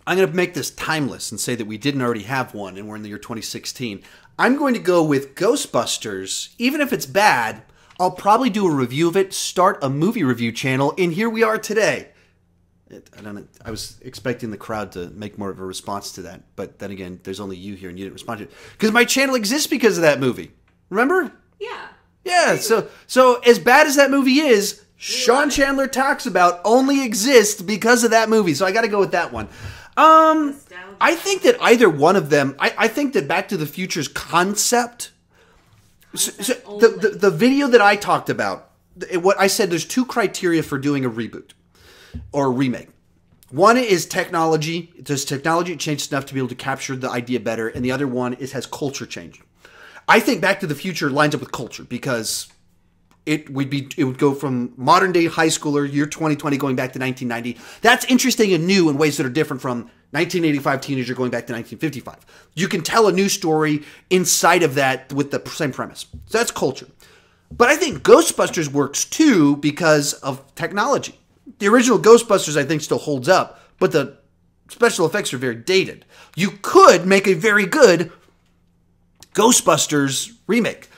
I'm going to make this timeless and say that we didn't already have one and we're in the year 2016. I'm going to go with Ghostbusters. Even if it's bad, I'll probably do a review of it, start a movie review channel, and here we are today. I don't know. I was expecting the crowd to make more of a response to that, but then again, there's only you here and you didn't respond to it. Because my channel exists because of that movie. Remember? Yeah. Yeah, so as bad as that movie is, Sean Chandler talks about only exists because of that movie. So I got to go with that one. I think that either one of them, I think that Back to the Future's concept, the video that I talked about, what I said, there's 2 criteria for doing a reboot or a remake. One is technology. Does technology change enough to be able to capture the idea better? And the other one is, has culture changed? I think Back to the Future lines up with culture because it would go from modern day high schooler, year 2020, going back to 1990. That's interesting and new in ways that are different from 1985 teenager going back to 1955. You can tell a new story inside of that with the same premise. So that's culture. But I think Ghostbusters works too because of technology. The original Ghostbusters, I think, still holds up, but the special effects are very dated. You could make a very good Ghostbusters remake.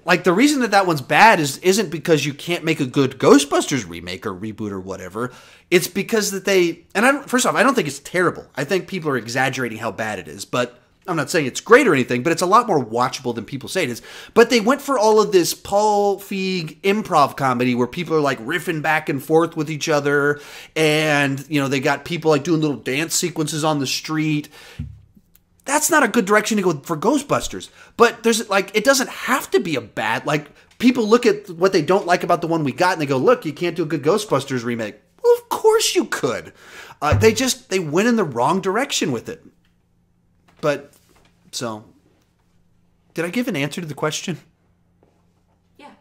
Like, the reason that one's bad isn't because you can't make a good Ghostbusters remake or reboot or whatever. It's because that first off, I don't think it's terrible. I think people are exaggerating how bad it is, but I'm not saying it's great or anything, but it's a lot more watchable than people say it is. But they went for all of this Paul Feig improv comedy where people are like riffing back and forth with each other. And, they got people like doing little dance sequences on the street. That's not a good direction to go for Ghostbusters. But it doesn't have to be a bad, people look at what they don't like about the one we got and they go, look, you can't do a good Ghostbusters remake. Well, of course you could. They went in the wrong direction with it. But, did I give an answer to the question? Yeah.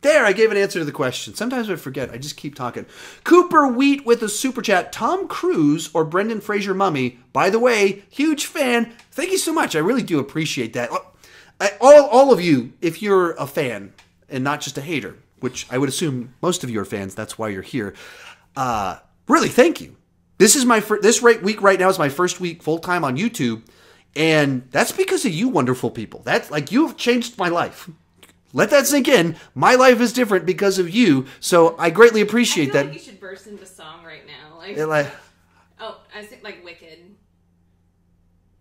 There, I gave an answer to the question. Sometimes I forget. I just keep talking. Cooper Wheat with a super chat. Tom Cruise or Brendan Fraser Mummy? By the way, huge fan. Thank you so much. I really do appreciate that. All of you, if you're a fan and not just a hater, which I would assume most of you are fans, that's why you're here. Really, thank you. This is this week right now is my first week full time on YouTube, and that's because of you, wonderful people. That's you've changed my life. Let that sink in. My life is different because of you, so I greatly appreciate that. Like you should burst into song right now, I think Wicked.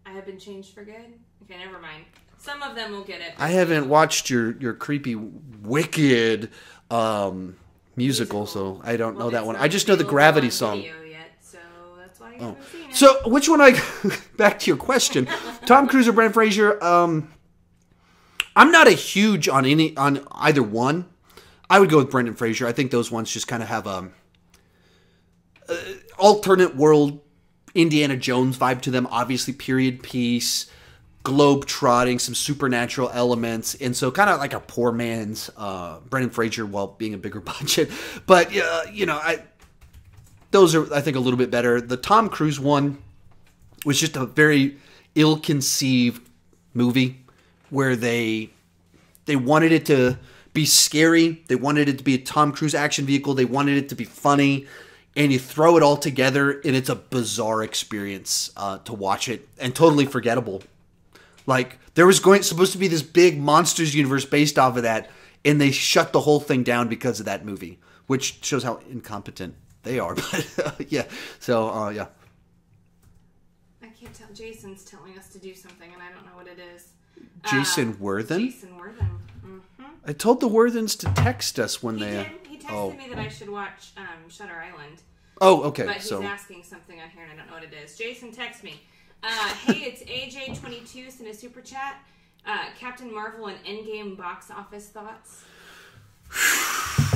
I have been changed for good. Okay, never mind. Some of them will get it. I haven't watched your creepy Wicked musical, so I don't know that one. I just know the Gravity song. Yet, so that's why you haven't seen it. So which one? Back to your question, Tom Cruise or Brendan Fraser? I'm not a huge on either one. I would go with Brendan Fraser. I think those ones just kind of have a alternate world Indiana Jones vibe to them. Obviously, period piece, globe trotting, some supernatural elements, and so kind of like a poor man's Brendan Fraser while being a bigger budget. But those are, I think, a little bit better. The Tom Cruise one was just a very ill-conceived movie where they wanted it to be scary. They wanted it to be a Tom Cruise action vehicle. They wanted it to be funny. And you throw it all together, and it's a bizarre experience to watch it, and totally forgettable. There was supposed to be this big Monsters universe based off of that, and they shut the whole thing down because of that movie, which shows how incompetent they are. But yeah, so yeah. I can't tell. Jason's telling us to do something, and I don't know what it is. Jason Worthen? Jason Worthen. Mm-hmm. I told the Worthens to text us when they... Did. He texted me that I should watch Shutter Island. Oh, okay. But he's asking something on here, and I don't know what it is. Jason, text me. Hey, it's AJ22 sent a super chat. Captain Marvel and Endgame box office thoughts.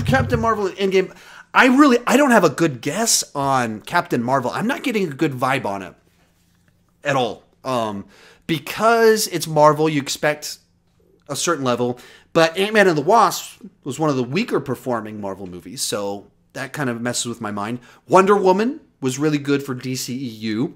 Captain Marvel and Endgame. I don't have a good guess on Captain Marvel. I'm not getting a good vibe on it at all. Because it's Marvel, you expect a certain level. But Ant-Man and the Wasp was one of the weaker performing Marvel movies, so that kind of messes with my mind. Wonder Woman was really good for DCEU.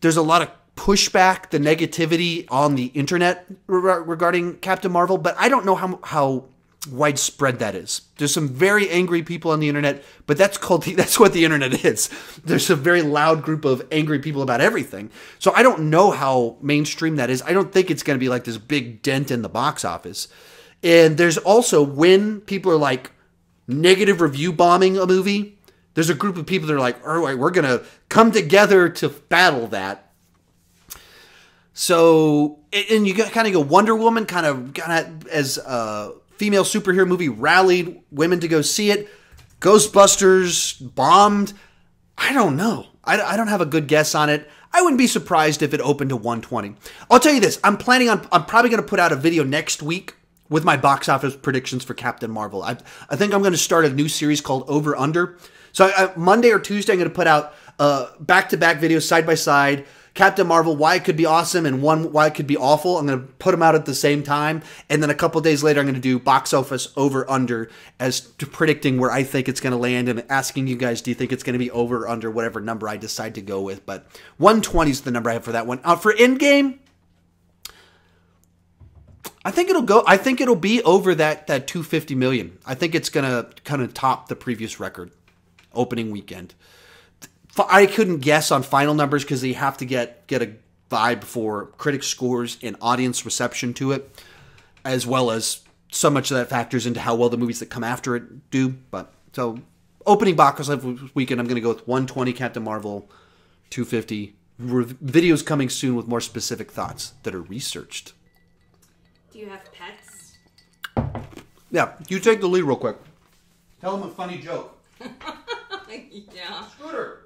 There's a lot of pushback, the negativity on the internet regarding Captain Marvel, but I don't know how widespread that is. There's some very angry people on the internet, but that's what the internet is. There's a very loud group of angry people about everything. So I don't know how mainstream that is. I don't think it's going to be like this big dent in the box office. And there's also, when people are like negative review bombing a movie, there's a group of people that are like, all right, we're going to come together to battle that. So, and you kind of go, Wonder Woman kind of as a female superhero movie rallied women to go see it. Ghostbusters bombed. I don't know. I don't have a good guess on it. I wouldn't be surprised if it opened to 120. I'll tell you this. I'm probably going to put out a video next week with my box office predictions for Captain Marvel. I think I'm going to start a new series called Over Under. So Monday or Tuesday, I'm going to put out back-to-back videos side by side. Captain Marvel, why it could be awesome, and one, why it could be awful. I'm going to put them out at the same time. And then a couple days later, I'm going to do box office over under as to predicting where I think it's going to land and asking you guys, do you think it's going to be over or under whatever number I decide to go with. But 120 is the number I have for that one. For Endgame, I think it'll be over that 250 million. I think it's going to kind of top the previous record opening weekend. I couldn't guess on final numbers because you have to get a vibe for critic scores and audience reception to it, as well as so much of that factors into how well the movies that come after it do. But so opening box office weekend, I'm going to go with 120 Captain Marvel, 250. Videos coming soon with more specific thoughts that are researched. Do you have pets? Yeah, you take the lead real quick. Tell them a funny joke. Yeah. Scooter.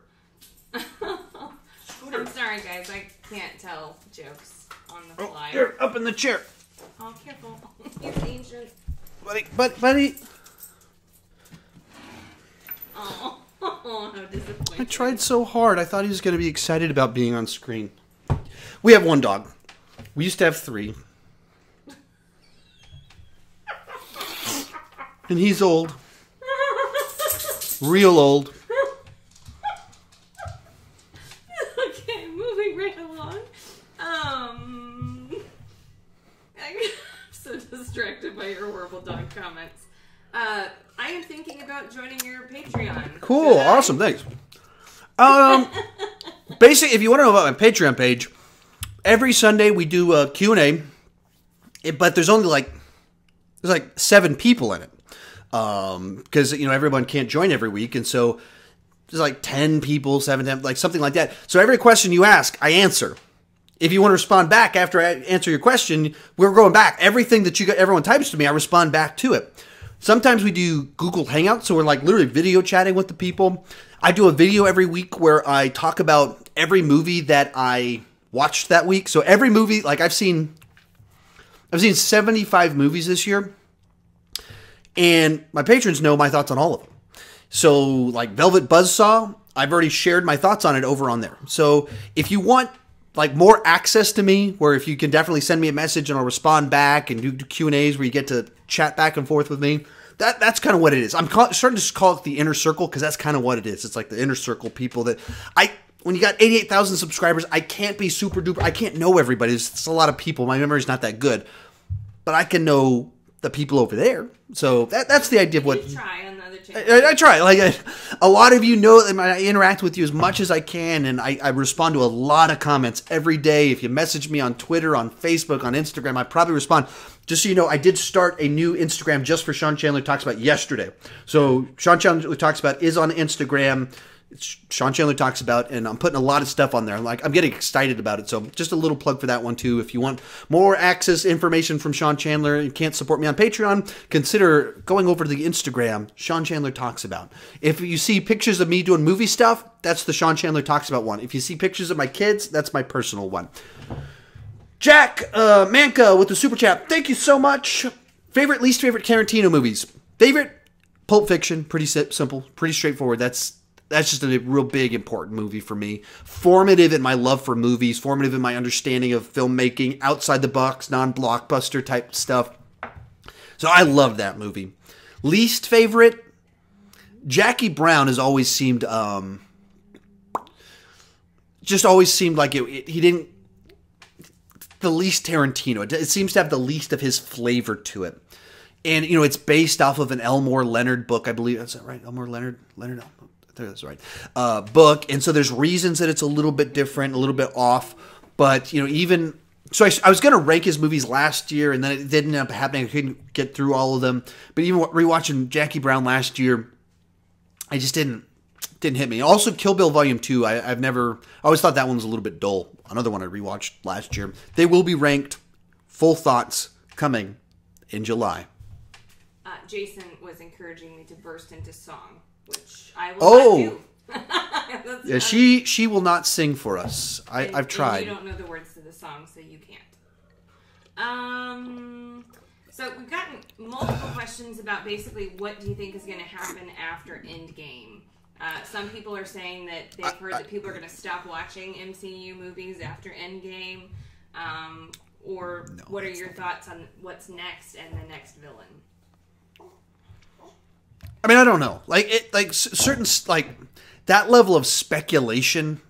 I'm sorry, guys. I can't tell jokes on the fly. Here, up in the chair. Oh, careful. He's ancient. Buddy. Oh, how disappointing. I tried so hard. I thought he was going to be excited about being on screen. We have one dog. We used to have 3. And he's old. Real old. Okay, moving right along. I'm so distracted by your horrible dog comments. I am thinking about joining your Patreon. Cool, awesome, thanks. Basically, if you want to know about my Patreon page, every Sunday we do a Q&A, but there's only like 7 people in it. Because, everyone can't join every week. And so there's like 10 people, 7, like something like that. So every question you ask, I answer. If you want to respond back after I answer your question, we're going back. Everything that everyone types to me, I respond back to it. Sometimes we do Google Hangouts. So we're like literally video chatting with the people. I do a video every week where I talk about every movie that I watched that week. So every movie, like I've seen 75 movies this year. And my patrons know my thoughts on all of them. So, like Velvet Buzzsaw, I've already shared my thoughts on it over on there. So, if you want like more access to me, where if you can definitely send me a message and I'll respond back and do Q&As where you get to chat back and forth with me, that's kind of what it is. I'm starting to call it the inner circle because that's kind of what it is. It's like the inner circle people that when you got 88,000 subscribers, I can't be super duper. I can't know everybody. It's a lot of people. My memory's not that good. But I can know the people over there. So that's the idea of what... You try on the other channel. I try. Like a lot of you know that I interact with you as much as I can, and I respond to a lot of comments every day. If you message me on Twitter, on Facebook, on Instagram, I probably respond. Just so you know, I did start a new Instagram just for Sean Chandler Talks About yesterday. So Sean Chandler Talks About is on Instagram. It's Sean Chandler Talks About, and I'm putting a lot of stuff on there. I'm getting excited about it. So just a little plug for that one too. If you want more access information from Sean Chandler and can't support me on Patreon, consider going over to the Instagram, Sean Chandler Talks About. If you see pictures of me doing movie stuff, that's the Sean Chandler Talks About one. If you see pictures of my kids, that's my personal one. Jack Manka with the super chat. Thank you so much. Favorite, least favorite Tarantino movies. Favorite, Pulp Fiction. Pretty simple, pretty straightforward. That's just a real big, important movie for me. Formative in my love for movies. Formative in my understanding of filmmaking. Outside the box, non-blockbuster type stuff. So I love that movie. Least favorite? Jackie Brown has always seemed just always seemed like he didn't, the least Tarantino. It seems to have the least of his flavor to it. And, you know, it's based off of an Elmore Leonard book, I believe. Is that right? Elmore Leonard? I think that's right. Book. And so there's reasons that it's a little bit different, a little bit off. But, you know, even... So I was going to rank his movies last year, and then it didn't end up happening. I couldn't get through all of them. But even rewatching Jackie Brown last year, I just didn't hit me. Also, Kill Bill Volume 2, I always thought that one was a little bit dull. Another one I rewatched last year. They will be ranked. Full thoughts coming in July. Jason was encouraging me to burst into song, which I will not do. Yeah, she will not sing for us. I've tried. And you don't know the words to the song, so you can't. So we've gotten multiple questions about basically what do you think is going to happen after Endgame. Some people are saying that they've heard that people are going to stop watching MCU movies after Endgame. What are your thoughts on what's next and the next villain? I mean, I don't know. Certain that level of speculation.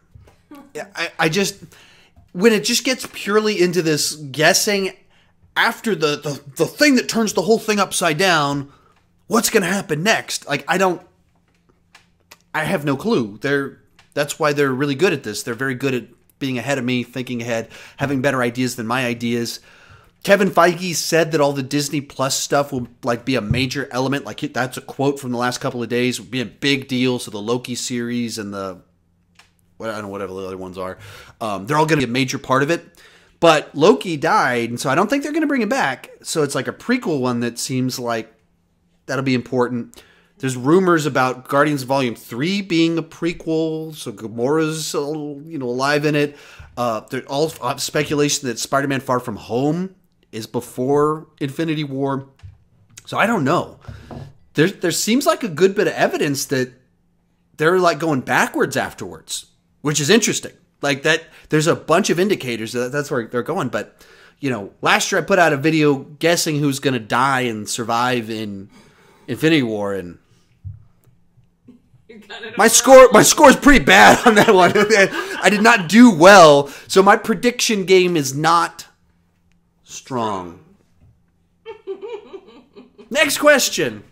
I just, when it just gets purely into this guessing after the thing that turns the whole thing upside down, what's going to happen next? I have no clue. That's why they're really good at this. They're very good at being ahead of me, thinking ahead, having better ideas than my ideas. Kevin Feige said that all the Disney Plus stuff will be a major element. That's a quote from the last couple of days. Will be a big deal. So the Loki series and I don't know, whatever the other ones are, they're all going to be a major part of it. But Loki died, and so I don't think they're going to bring it back. So it's like a prequel one that seems like that'll be important. There's rumors about Guardians Volume 3 being a prequel, so Gamora's alive in it. There's all speculation that Spider-Man Far From Home is before Infinity War. So I don't know. There seems like a good bit of evidence that they're going backwards afterwards, which is interesting. There's a bunch of indicators that that's where they're going. But, last year I put out a video guessing who's going to die and survive in Infinity War, and my score is pretty bad on that one. I did not do well, so my prediction game is not strong. Next question.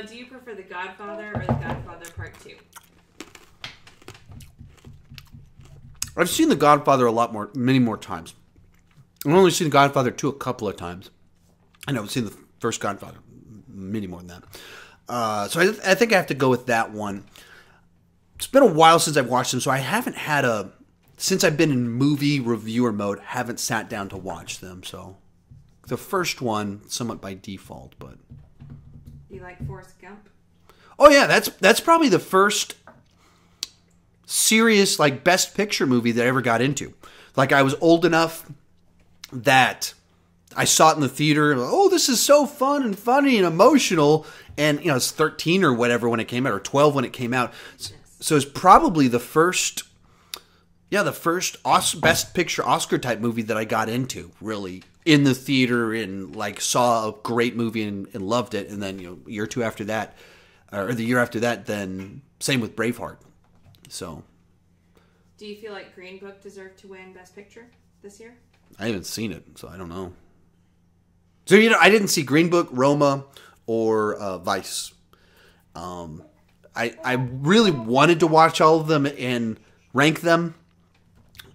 Do you prefer The Godfather or The Godfather Part 2? I've seen The Godfather many more times. I've only seen The Godfather 2 a couple of times. I know I've seen the first Godfather many more than that. So I think I have to go with that one. It's been a while since I've watched them, so I haven't had since I've been in movie reviewer mode, haven't sat down to watch them. So the first one, somewhat by default, but. You like Forrest Gump? Oh yeah, that's probably the first serious Best Picture movie that I ever got into. I was old enough that I saw it in the theater. Oh, this is so fun and funny and emotional. And, I was 13 or whatever when it came out, or 12 when it came out. So it's probably the first Best Picture Oscar type movie that I got into, really, in the theater and, saw a great movie and loved it. And then, a year or two after that, or the year after that, then same with Braveheart. So. Do you feel like Green Book deserved to win Best Picture this year? I haven't seen it, so I don't know. So, I didn't see Green Book, Roma, or Vice. I really wanted to watch all of them and rank them,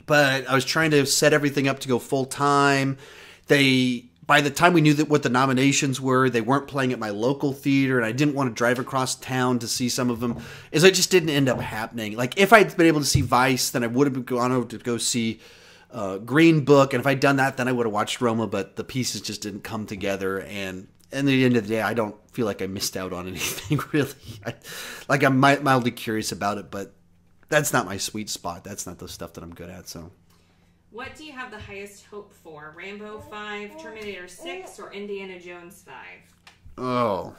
but I was trying to set everything up to go full time. By the time we knew what the nominations were, they weren't playing at my local theater, and I didn't want to drive across town to see some of them. So it just didn't end up happening. If I'd been able to see Vice, then I would have gone over to go see Green Book, and if I'd done that, then I would have watched Roma, but the pieces just didn't come together, and at the end of the day, I don't feel like I missed out on anything, really. I'm mildly curious about it, but that's not my sweet spot. That's not the stuff that I'm good at, so. What do you have the highest hope for? Rambo 5, Terminator 6, or Indiana Jones 5? Oh.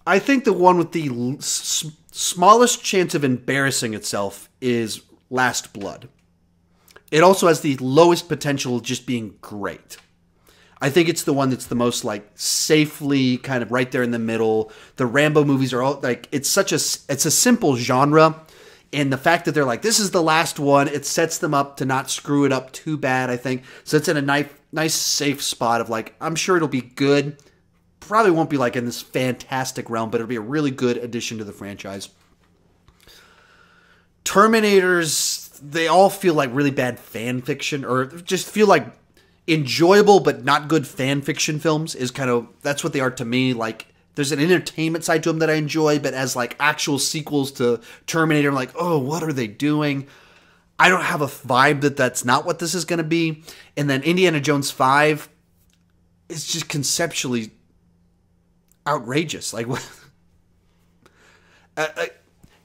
I think the one with the smallest chance of embarrassing itself is Last Blood. It also has the lowest potential of just being great. I think it's the one that's the most like safely kind of right there in the middle. The Rambo movies are all like it's a simple genre, and the fact that they're like this is the last one, it sets them up to not screw it up too bad. I think so. It's in a nice safe spot of like I'm sure it'll be good. Probably won't be like in this fantastic realm, but it'll be a really good addition to the franchise. Terminators, they all feel like really bad fan fiction, or just feel like enjoyable but not good fan fiction films is kind of, that's what they are to me. Like there's an entertainment side to them that I enjoy, but as like actual sequels to Terminator, I'm like, oh, what are they doing? I don't have a vibe that that's not what this is going to be. And then Indiana Jones 5 is just conceptually outrageous. Like what?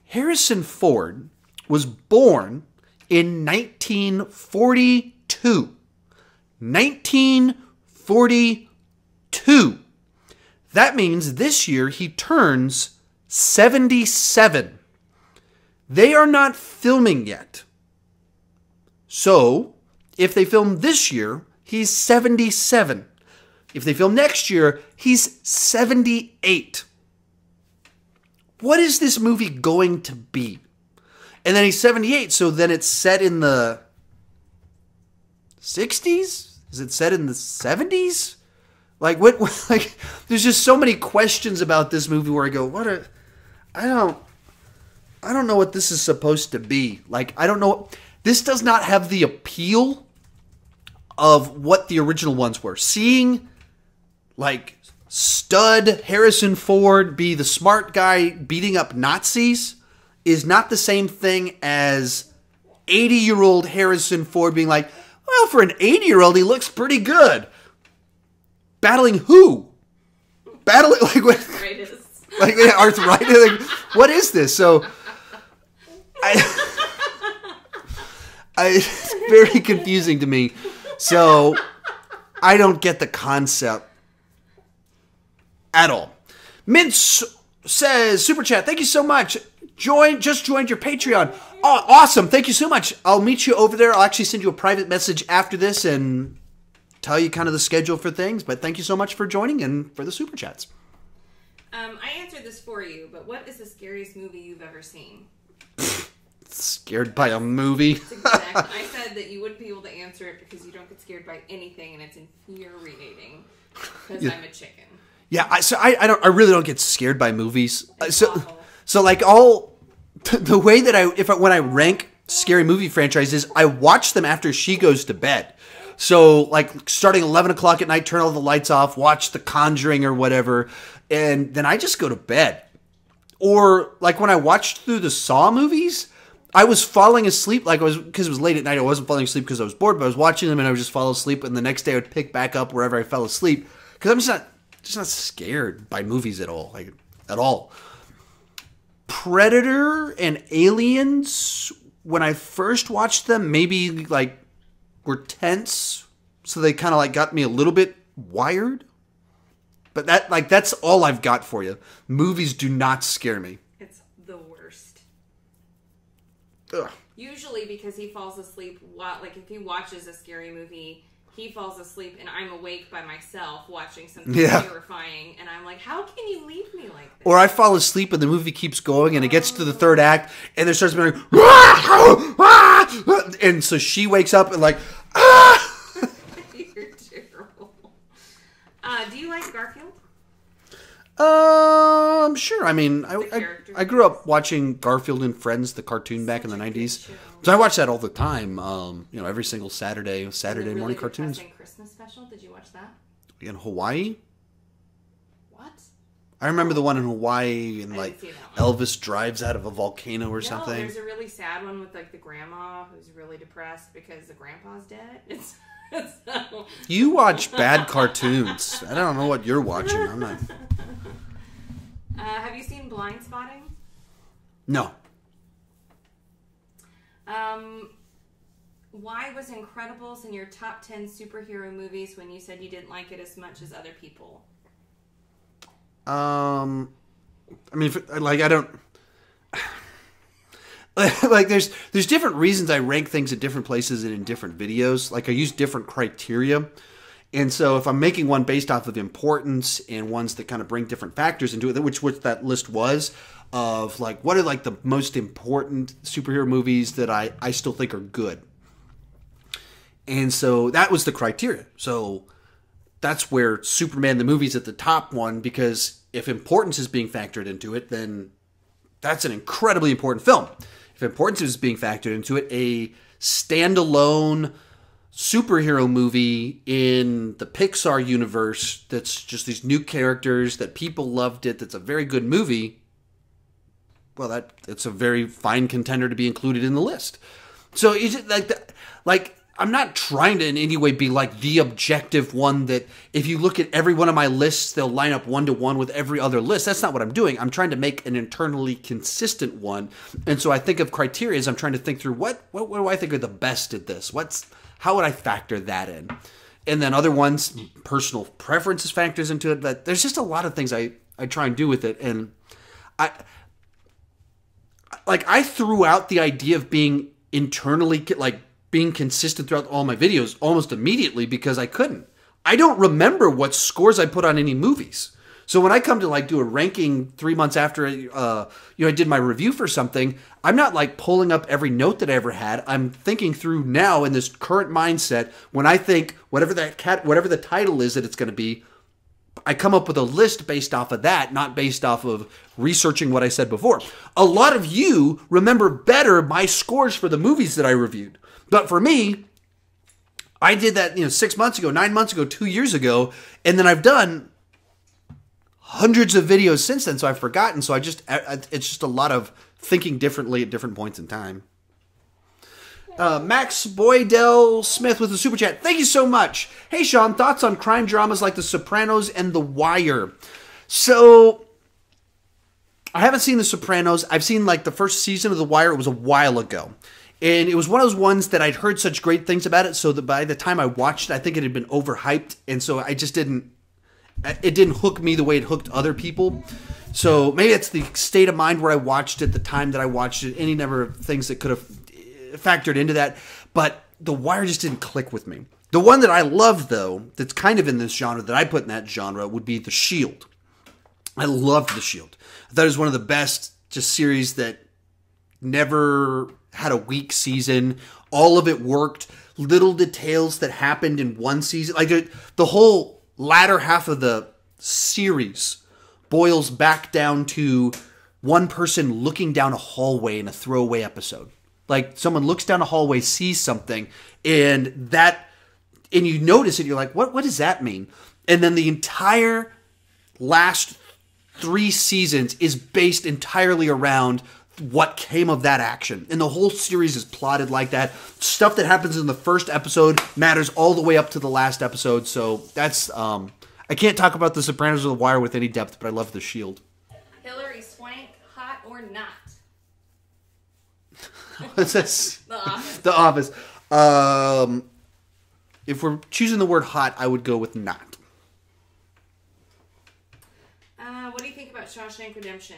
Harrison Ford was born in 1942. 1942. That means this year he turns 77. They are not filming yet. So, if they film this year, he's 77. If they film next year, he's 78. What is this movie going to be? And then he's 78, so then it's set in the 60s? Is it set in the 70s? Like what? Like, there's just so many questions about this movie where I go, I don't know what this is supposed to be. Like, I don't know. This does not have the appeal of what the original ones were. Seeing, like, stud Harrison Ford be the smart guy beating up Nazis is not the same thing as 80-year-old Harrison Ford being like, well, for an 80-year-old, he looks pretty good. Battling who? Battling, like, what? Arthritis. Like, yeah, arthritis? Like, what is this? So, it's very confusing to me. So, I don't get the concept at all. Mince says, Super Chat, thank you so much. Just joined your Patreon. Oh, awesome. Thank you so much. I'll meet you over there. I'll actually send you a private message after this and tell you kind of the schedule for things. But thank you so much for joining and for the Super Chats. I answered this for you, but what is the scariest movie you've ever seen? Scared by a movie? I said that you wouldn't be able to answer it because you don't get scared by anything, and it's infuriating because I'm a chicken. Yeah, I really don't get scared by movies. Awful. So like the way that when I rank scary movie franchises, I watch them after she goes to bed. So like starting 11 o'clock at night, turn all the lights off, watch The Conjuring or whatever, and then I just go to bed. Or like when I watched through the Saw movies, I was falling asleep because it was late at night. I wasn't falling asleep because I was bored, but I was watching them and I would just fall asleep. And the next day I would pick back up wherever I fell asleep because I'm just not scared by movies at all, like at all. Predator and Aliens, when I first watched them, maybe like were tense, so they kind of like got me a little bit wired. But that's all I've got for you. Movies do not scare me. It's the worst. Ugh. Usually because he falls asleep like if he watches a scary movie, he falls asleep and I'm awake by myself watching something terrifying, and I'm like, how can you leave me like this? Or I fall asleep and the movie keeps going and it gets to the third act and there starts being like, and so she wakes up and like, You're terrible. Do you like Garfield? Sure. I mean, I grew up watching Garfield and Friends, the cartoon back in the 90s. So I watched that all the time. Every single Saturday morning cartoons. Christmas special. Did you watch that? In Hawaii? What? I remember the one in Hawaii and like Elvis drives out of a volcano or something. There's a really sad one with like the grandma who's really depressed because the grandpa's dead. You watch bad cartoons. I don't know what you're watching. I'm not. Have you seen Blind Spotting? No. Why was Incredibles in your top 10 superhero movies when you said you didn't like it as much as other people? I mean, I don't. Like, there's different reasons I rank things at different places and in different videos. Like, I use different criteria. And so if I'm making one based off of importance and ones that kind of bring different factors into it, which that list was, of like what are like the most important superhero movies that I still think are good. And so that was the criteria. So that's where Superman the movie's at the top one, because if importance is being factored into it, then that's an incredibly important film. If importance is being factored into it, a standalone superhero movie in the Pixar universe that's just these new characters that people loved it, that's a very good movie, well, it's a very fine contender to be included in the list. So is it like I'm not trying to in any way be like the objective one that if you look at every one of my lists, they'll line up 1-to-1 with every other list. That's not what I'm doing. I'm trying to make an internally consistent one. And so I think of criteria as I'm trying to think through what do I think are the best at this? How would I factor that in? And then other ones, personal preferences factors into it. But there's just a lot of things I try and do with it. And I threw out the idea of being internally, like being consistent throughout all my videos almost immediately because I couldn't. I don't remember what scores I put on any movies. So when I come to like do a ranking 3 months after I did my review for something, I'm not like pulling up every note that I ever had. I'm thinking through now in this current mindset when I think whatever the title is that it's going to be, I come up with a list based off of that, not based off of researching what I said before. A lot of you remember better my scores for the movies that I reviewed. But for me, I did that 6 months ago, 9 months ago, 2 years ago, and then I've done hundreds of videos since then, so I've forgotten. So it's just a lot of thinking differently at different points in time. Max Boydell Smith with a super chat. Thank you so much. Hey, Sean, thoughts on crime dramas like The Sopranos and The Wire? So, I haven't seen The Sopranos. I've seen like the first season of The Wire. It was a while ago. And it was one of those ones that I'd heard such great things about it, so that by the time I watched it, I think it had been overhyped. And so it didn't hook me the way it hooked other people. So maybe it's the state of mind where I watched it, the time that I watched it, any number of things that could have factored into that, but The Wire just didn't click with me. The one that I love, though, that's kind of in this genre, that I put in that genre, would be The Shield. I loved The Shield. I thought it was one of the best just series that never had a weak season. All of it worked. Little details that happened in one season. Like the whole latter half of the series boils back down to one person looking down a hallway in a throwaway episode. Like someone looks down a hallway, sees something, and you notice it. You're like, what does that mean? And then the entire last 3 seasons is based entirely around what came of that action. And the whole series is plotted like that. Stuff that happens in the first episode matters all the way up to the last episode. So that's, I can't talk about The Sopranos or The Wire with any depth, but I love The Shield. Hillary Swank, hot or not? What's this? The Office. The Office. If we're choosing the word hot, I would go with not. What do you think about Shawshank Redemption?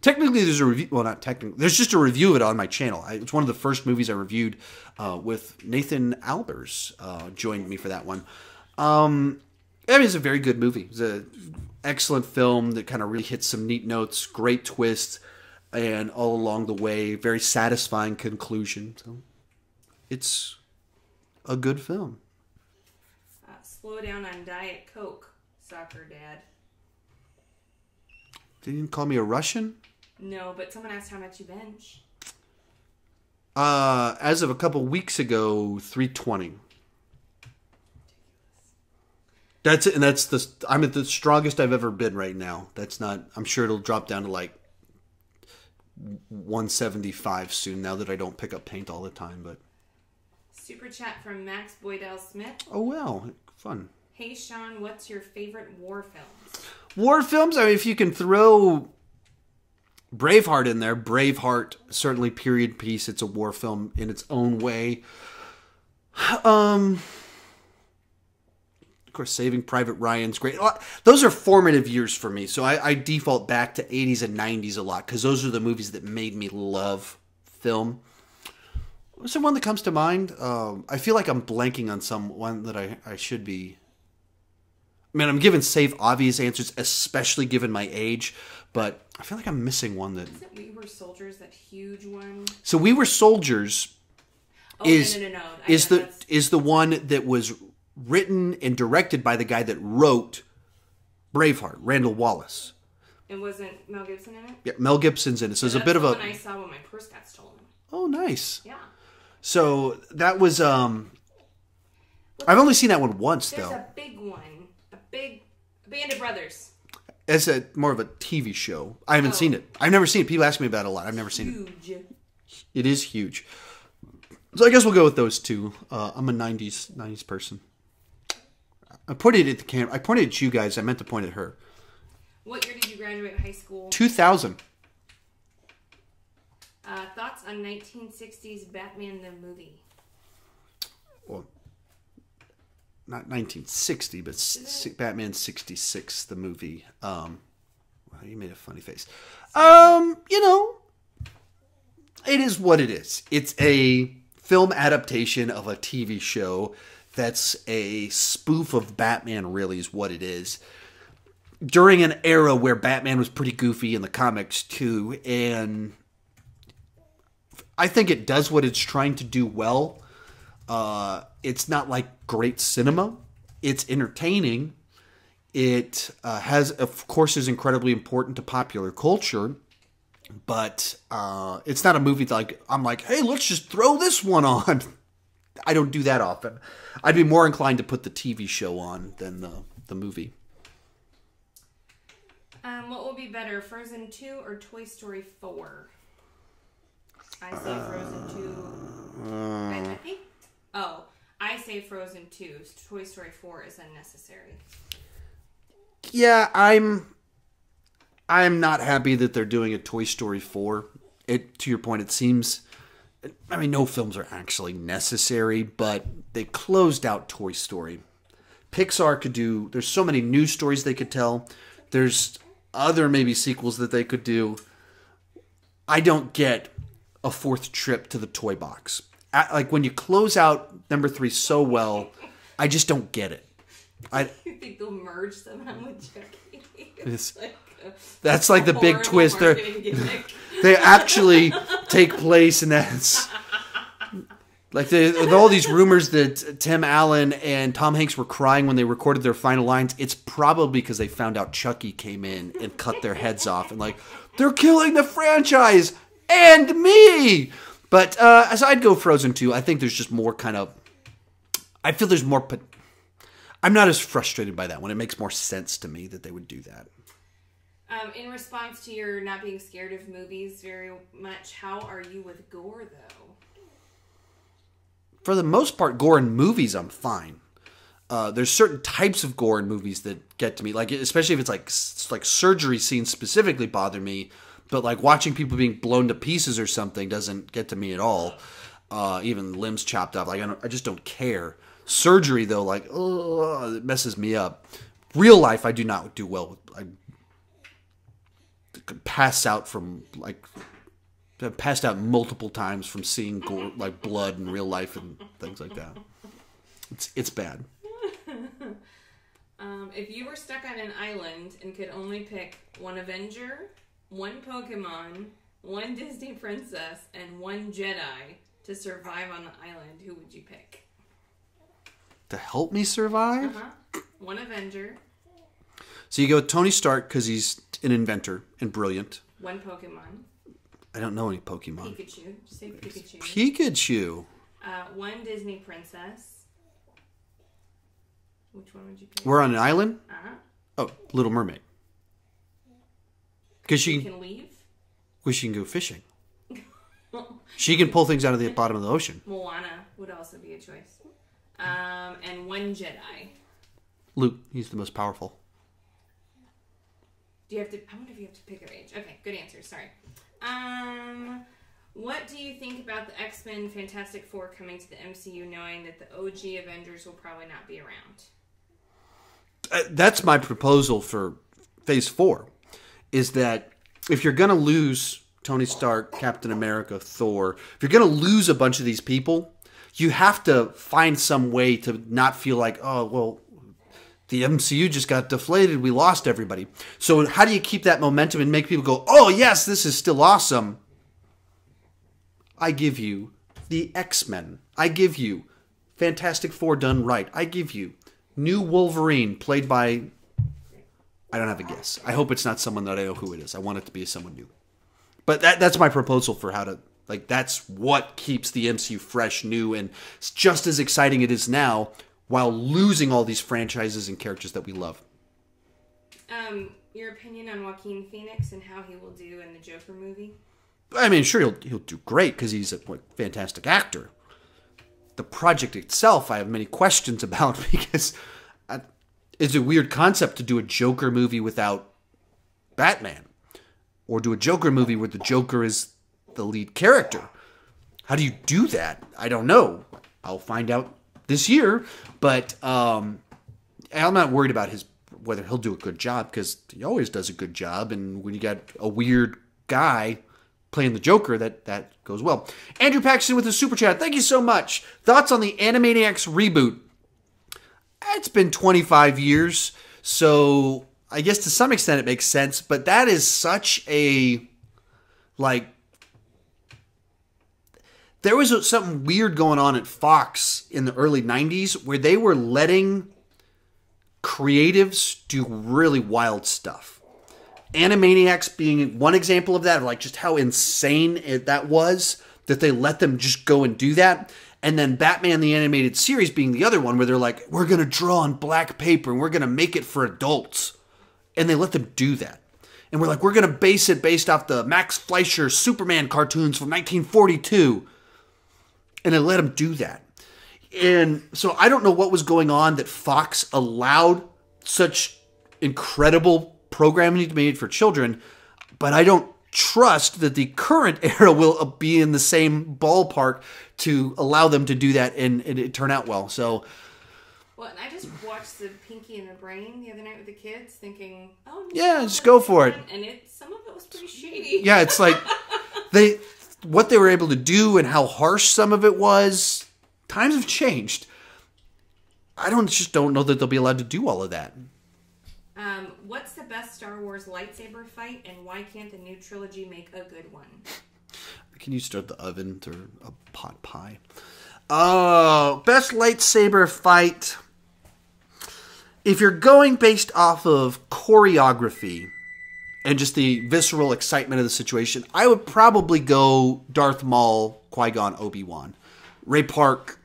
Technically, there's a review. Well, not technically. There's just a review of it on my channel. It's one of the first movies I reviewed with Nathan Albers. Joined me for that one. I mean, it's a very good movie. It's an excellent film that kind of really hits some neat notes, great twist, and all along the way, very satisfying conclusion. So, it's a good film. Slow down on Diet Coke, soccer dad. They didn't call me a Russian? No, but someone asked how much you bench. As of a couple weeks ago, 320. That's it, and I'm at the strongest I've ever been right now. That's not. I'm sure it'll drop down to like 175 soon. Now that I don't pick up paint all the time, but. Super chat from Max Boydell Smith. Oh well, fun. Hey Sean, what's your favorite war films? War films. I mean, if you can throw Braveheart in there, Braveheart certainly period piece. It's a war film in its own way. Of course, Saving Private Ryan's great. Those are formative years for me, so I default back to 80s and 90s a lot because those are the movies that made me love film. What's the one that comes to mind? I feel like I'm blanking on one that I should be. I mean, I'm giving safe, obvious answers, especially given my age, but I feel like I'm missing one that. Isn't We Were Soldiers that huge one? So We Were Soldiers is the one that was written and directed by the guy that wrote Braveheart, Randall Wallace. And wasn't Mel Gibson in it? Yeah, Mel Gibson's in it. So it's a bit of a. That's the one I saw when my purse got stolen. Oh, nice. Yeah. So that was. I've only seen that one once, There's though. a big one. A Band of Brothers. It's more of a TV show. I haven't seen it. I've never seen it. People ask me about it a lot. I've never seen it. Huge. It is huge. So I guess we'll go with those two. I'm a 90s person. I pointed at the camera. I pointed at you guys. I meant to point at her. What year did you graduate high school? 2000. Thoughts on 1960s Batman the movie? Well, not 1960, but Batman 66, the movie. Wow, you made a funny face. You know, it is what it is. It's a film adaptation of a TV show that's a spoof of Batman, really, is what it is. During an era where Batman was pretty goofy in the comics, too, and I think it does what it's trying to do well. It's not like great cinema. It's entertaining. It has, of course, is incredibly important to popular culture. But it's not a movie that I'm like, hey, let's just throw this one on. I don't do that often. I'd be more inclined to put the TV show on than the movie. What will be better, Frozen 2 or Toy Story 4? I say Frozen 2. I think. Oh, I say Frozen 2. Toy Story 4 is unnecessary. Yeah, I'm not happy that they're doing a Toy Story 4. To your point, it seems. I mean, no films are actually necessary, but they closed out Toy Story. Pixar could do. There's so many new stories they could tell. There's other maybe sequels that they could do. I don't get a fourth trip to the toy box. Like when you close out number 3 so well, I just don't get it. You think they'll merge somehow with Chucky? That's like the big twist. They actually take place, and that's like with all these rumors that Tim Allen and Tom Hanks were crying when they recorded their final lines. It's probably because they found out Chucky came in and cut their heads off, and like they're killing the franchise and me. But as I'd go Frozen 2, I think there's just more kind of. I feel there's more. I'm not as frustrated by that one. It makes more sense to me that they would do that. In response to your not being scared of movies very much, how are you with gore, though? For the most part, gore in movies, I'm fine. There's certain types of gore in movies that get to me, like especially if it's like surgery scenes specifically bother me. But like watching people being blown to pieces or something doesn't get to me at all. Even limbs chopped off, like I just don't care. Surgery though, like it messes me up. Real life, I do not do well with. I could pass out from I've passed out multiple times from seeing gore, like blood in real life and things like that. It's bad. If you were stuck on an island and could only pick one Avenger, one Pokemon, one Disney princess, and one Jedi to survive on the island, who would you pick? To help me survive? One Avenger. So you go with Tony Stark because he's an inventor and brilliant. One Pokemon. I don't know any Pokemon. Pikachu. Just say Pikachu. Pikachu. One Disney princess. Which one would you pick? We're on an island? Uh-huh. Oh, Little Mermaid. Because she can leave? Because she can go fishing. She can pull things out of the bottom of the ocean. Moana would also be a choice. And one Jedi. Luke, he's the most powerful. Do you have to? I wonder if you have to pick your age. Okay, good answer. Sorry. What do you think about the X-Men Fantastic Four coming to the MCU, knowing that the OG Avengers will probably not be around? That's my proposal for Phase 4. Is that if you're going to lose Tony Stark, Captain America, Thor. If you're going to lose a bunch of these people, you have to find some way to not feel like, oh, well, the MCU just got deflated. We lost everybody. So how do you keep that momentum and make people go, oh, yes, this is still awesome? I give you the X-Men. I give you Fantastic Four done right. I give you new Wolverine played by... I don't have a guess. I hope it's not someone that I know who it is. I want it to be someone new. But that's my proposal for how to... Like, that's what keeps the MCU fresh, new, and it's just as exciting it is now while losing all these franchises and characters that we love. Your opinion on Joaquin Phoenix and how he will do in the Joker movie? I mean, sure, he'll do great because he's a fantastic actor. The project itself, I have many questions about because it's a weird concept to do a Joker movie without Batman. Or do a Joker movie where the Joker is the lead character. How do you do that? I don't know. I'll find out this year. But I'm not worried about whether he'll do a good job because he always does a good job. And when you got a weird guy playing the Joker, that goes well. Andrew Paxton with a super chat. Thank you so much. Thoughts on the Animaniacs reboot? It's been 25 years, so I guess to some extent it makes sense, but that is such a, like, there was something weird going on at Fox in the early 90s where they were letting creatives do really wild stuff. Animaniacs being one example of that, like just how insane that was, that they let them just go and do that. And then Batman the Animated Series being the other one where they're like, we're going to draw on black paper and we're going to make it for adults. And they let them do that. And we're like, we're going to base it based off the Max Fleischer Superman cartoons from 1942. And they let them do that. And so I don't know what was going on that Fox allowed such incredible programming to be made for children, but I don't trust that the current era will be in the same ballpark to allow them to do that and it turn out well. So, well, and I just watched the Pinky and the Brain the other night with the kids, thinking, "Oh, yeah, just go for it." And some of it was pretty shady. Yeah, it's like what they were able to do and how harsh some of it was. Times have changed. I just don't know that they'll be allowed to do all of that. What's the best Star Wars lightsaber fight, and why can't the new trilogy make a good one? Can you start the oven or a pot pie? Best lightsaber fight. If you're going based off of choreography and just the visceral excitement of the situation, I would probably go Darth Maul, Qui-Gon, Obi-Wan. Ray Parker?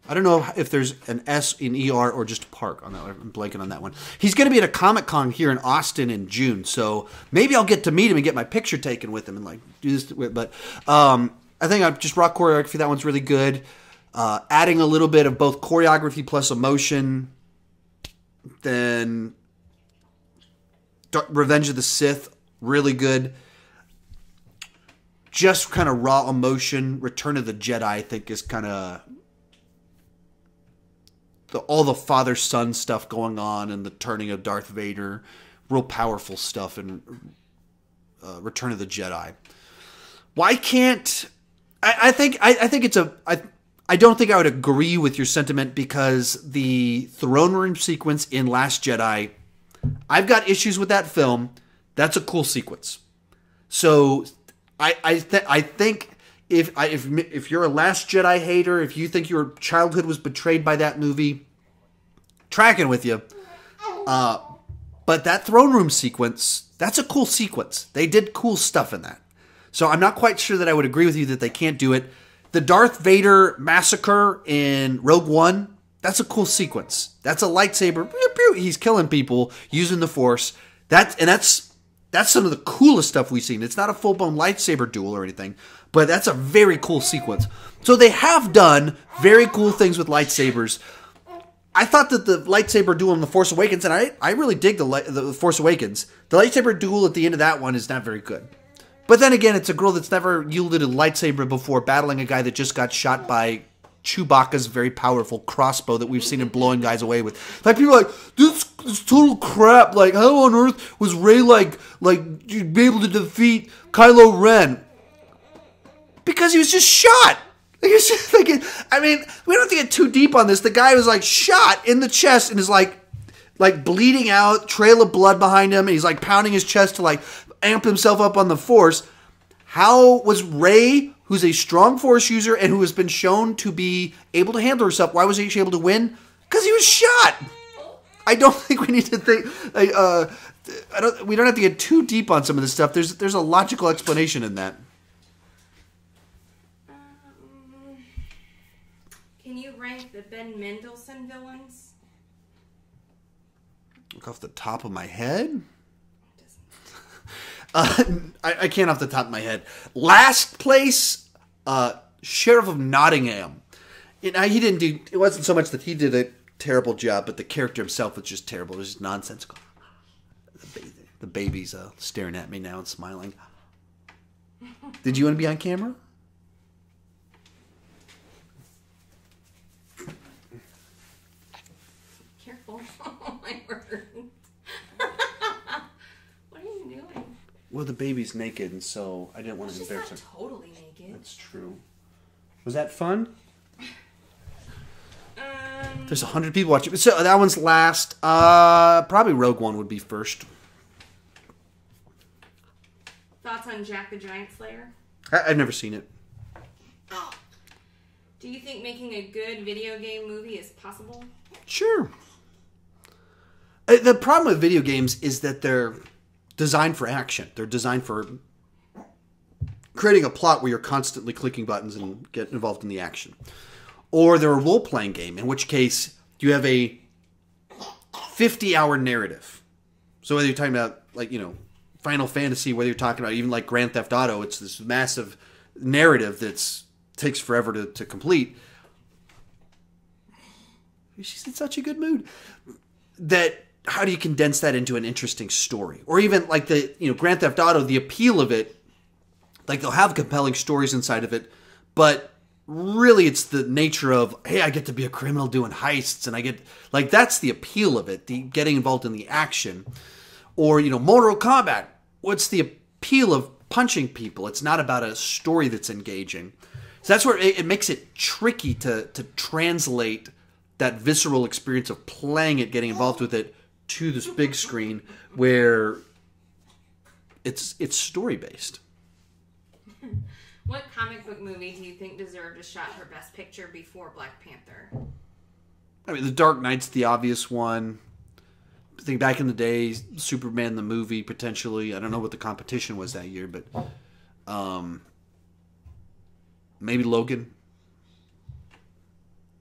I don't know if there's an S in ER or just Park on that. I'm blanking on that one. He's going to be at a Comic-Con here in Austin in June, so maybe I'll get to meet him and get my picture taken with him and like do this. But I think I've just rock choreography. That one's really good. Adding a little bit of both choreography plus emotion. Then Revenge of the Sith, really good. Just kind of raw emotion. Return of the Jedi, I think, is kind of all the father-son stuff going on and the turning of Darth Vader. Real powerful stuff in Return of the Jedi. Why can't... I think it's a... I don't think I would agree with your sentiment because the throne room sequence in Last Jedi, I've got issues with that film. That's a cool sequence. So I think if you're a Last Jedi hater, if you think your childhood was betrayed by that movie, tracking with you. But that throne room sequence, that's a cool sequence. They did cool stuff in that. So I'm not quite sure that I would agree with you that they can't do it. The Darth Vader massacre in Rogue One, that's a cool sequence. That's a lightsaber. Pew, pew, he's killing people using the Force. That's some of the coolest stuff we've seen. It's not a full-blown lightsaber duel or anything, but that's a very cool sequence. So they have done very cool things with lightsabers. I thought that the lightsaber duel in The Force Awakens, and I really dig the Force Awakens. The lightsaber duel at the end of that one is not very good. But then again, it's a girl that's never wielded a lightsaber before battling a guy that just got shot by Chewbacca's very powerful crossbow that we've seen him blowing guys away with. Like, people are like, this total crap. Like, how on earth was Rey like you'd be able to defeat Kylo Ren? Because he was just shot. I mean, we don't have to get too deep on this. The guy was like shot in the chest and is like bleeding out, trail of blood behind him, and he's like pounding his chest to like amp himself up on the Force. How was Rey, who's a strong Force user and who has been shown to be able to handle herself, why was he able to win? Because he was shot. I don't think we need to think. We don't have to get too deep on some of this stuff. There's a logical explanation in that. Can you rank the Ben Mendelsohn villains? Look off the top of my head. I can't off the top of my head. Last place, Sheriff of Nottingham. He didn't do. It wasn't so much that he did a terrible job, but the character himself was just terrible. It was just nonsensical. The baby's staring at me now and smiling. Did you want to be on camera? Careful! Oh my word! What are you doing? Well, the baby's naked, and so I didn't want to embarrass her. She's not totally naked. That's true. Was that fun? There's 100 people watching. So that one's last. Probably Rogue One would be first. Thoughts on Jack the Giant Slayer? I've never seen it. Do you think making a good video game movie is possible? Sure. The problem with video games is that they're designed for action. They're designed for creating a plot where you're constantly clicking buttons and get involved in the action. Or they're a role-playing game, in which case you have a 50-hour narrative. So whether you're talking about, like, Final Fantasy, whether you're talking about even like Grand Theft Auto, it's this massive narrative that takes forever to complete. She's in such a good mood. That how do you condense that into an interesting story? Or even like Grand Theft Auto, the appeal of it, like they'll have compelling stories inside of it, but really it's the nature of, hey, I get to be a criminal doing heists, and I get, like, that's the appeal of it, the getting involved in the action. Or, Mortal Kombat, what's the appeal of punching people? It's not about a story that's engaging. So that's where it makes it tricky to translate that visceral experience of playing it, getting involved with it, to this big screen where it's story-based. What comic book movie do you think deserved a shot for Best Picture before Black Panther? I mean, The Dark Knight's the obvious one. I think back in the day, Superman the movie, potentially. I don't know what the competition was that year, but maybe Logan.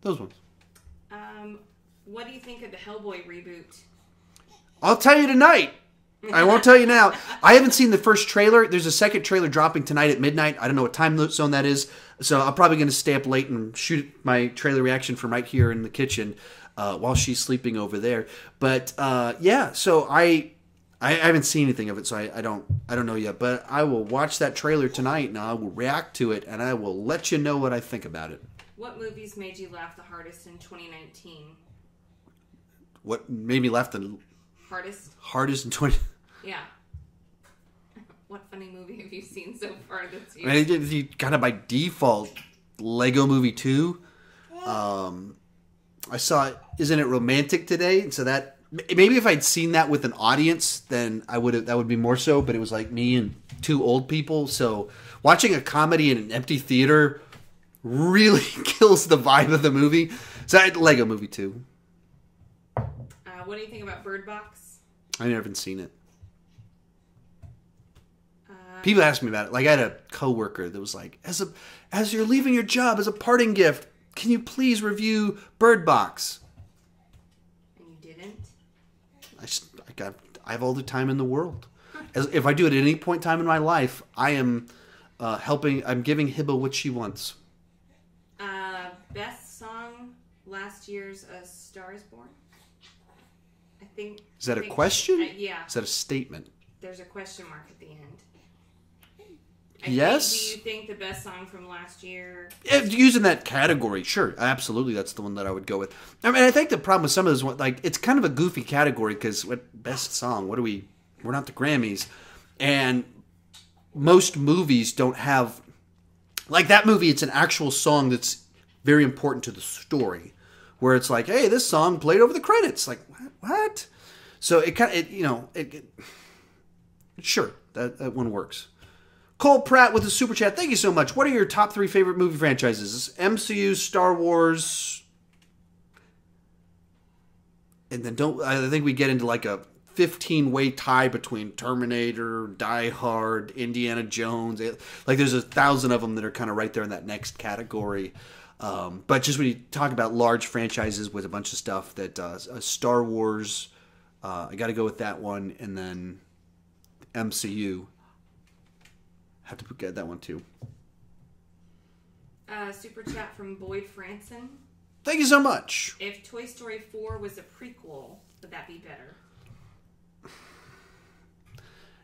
Those ones. What do you think of the Hellboy reboot? I'll tell you tonight. I won't tell you now. I haven't seen the first trailer. There's a second trailer dropping tonight at midnight. I don't know what time zone that is. So I'm probably going to stay up late and shoot my trailer reaction from right here in the kitchen while she's sleeping over there. But yeah, so I haven't seen anything of it, so I don't know yet. But I will watch that trailer tonight, and I will react to it, and I will let you know what I think about it. What movies made you laugh the hardest in 2019? What made me laugh the hardest in 20? Yeah. What funny movie have you seen so far this year? I mean, you kind of by default, Lego Movie 2. I saw Isn't It Romantic today? So that maybe if I'd seen that with an audience, then that would be more so. But it was like me and two old people. So watching a comedy in an empty theater really kills the vibe of the movie. So Lego Movie 2. What do you think about Bird Box? I haven't seen it. People ask me about it. Like, I had a coworker that was like, as you're leaving your job, as a parting gift, can you please review Bird Box? And you didn't? I have all the time in the world. If I do it at any point in time in my life, I am I'm giving Hibba what she wants. Best song last year's A Star Is Born? I think. Is that a question? Yeah. Is that a statement? There's a question mark at the end. Yes. Do you think the best song from last year? If using that category, sure, absolutely, that's the one that I would go with. I mean, I think the problem with some of those, like, it's kind of a goofy category because what best song? What do we? We're not the Grammys, and most movies don't have like that movie. It's an actual song that's very important to the story, where it's like, hey, this song played over the credits. Like what? So it kind of sure that one works. Cole Pratt with a super chat. Thank you so much. What are your top 3 favorite movie franchises? MCU, Star Wars, and then I think we get into like a 15-way tie between Terminator, Die Hard, Indiana Jones. Like there's 1,000 of them that are kind of right there in that next category. But just when you talk about large franchises with a bunch of stuff, that Star Wars, I got to go with that one, and then MCU. Have to get that one too. Super chat from Boyd Franson. Thank you so much. If Toy Story 4 was a prequel, would that be better?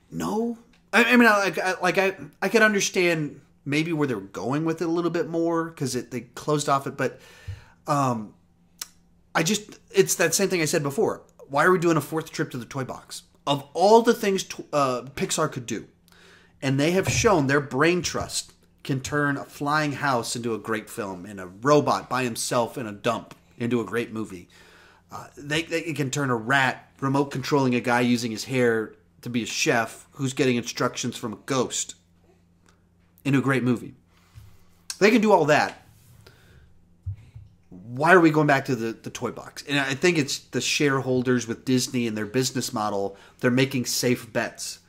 No. I mean, I could understand maybe where they're going with it a little bit more because they closed off it, but it's that same thing I said before. Why are we doing a 4th trip to the toy box? Of all the things Pixar could do, and they have shown their brain trust can turn a flying house into a great film, and a robot by himself in a dump into a great movie. They can turn a rat remote controlling a guy using his hair to be a chef who's getting instructions from a ghost into a great movie. They can do all that. Why are we going back to the toy box? And I think it's the shareholders with Disney and their business model. They're making safe bets.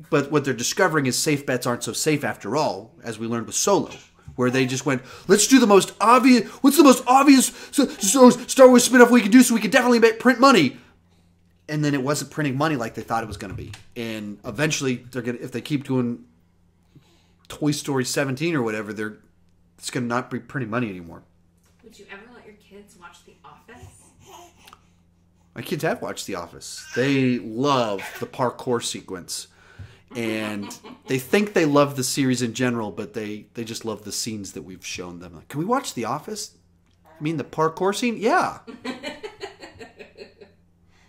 But what they're discovering is safe bets aren't so safe after all, as we learned with Solo, where they just went, let's do the most obvious, what's the most obvious Star Wars spin-off we can do so we can definitely print money? And then it wasn't printing money like they thought it was going to be. And eventually, if they keep doing Toy Story 17 or whatever, it's going to not be printing money anymore. Would you ever let your kids watch The Office? My kids have watched The Office. They love the parkour sequence. And they think they love the series in general, but they just love the scenes that we've shown them. Like, can we watch The Office? I mean, the parkour scene? Yeah.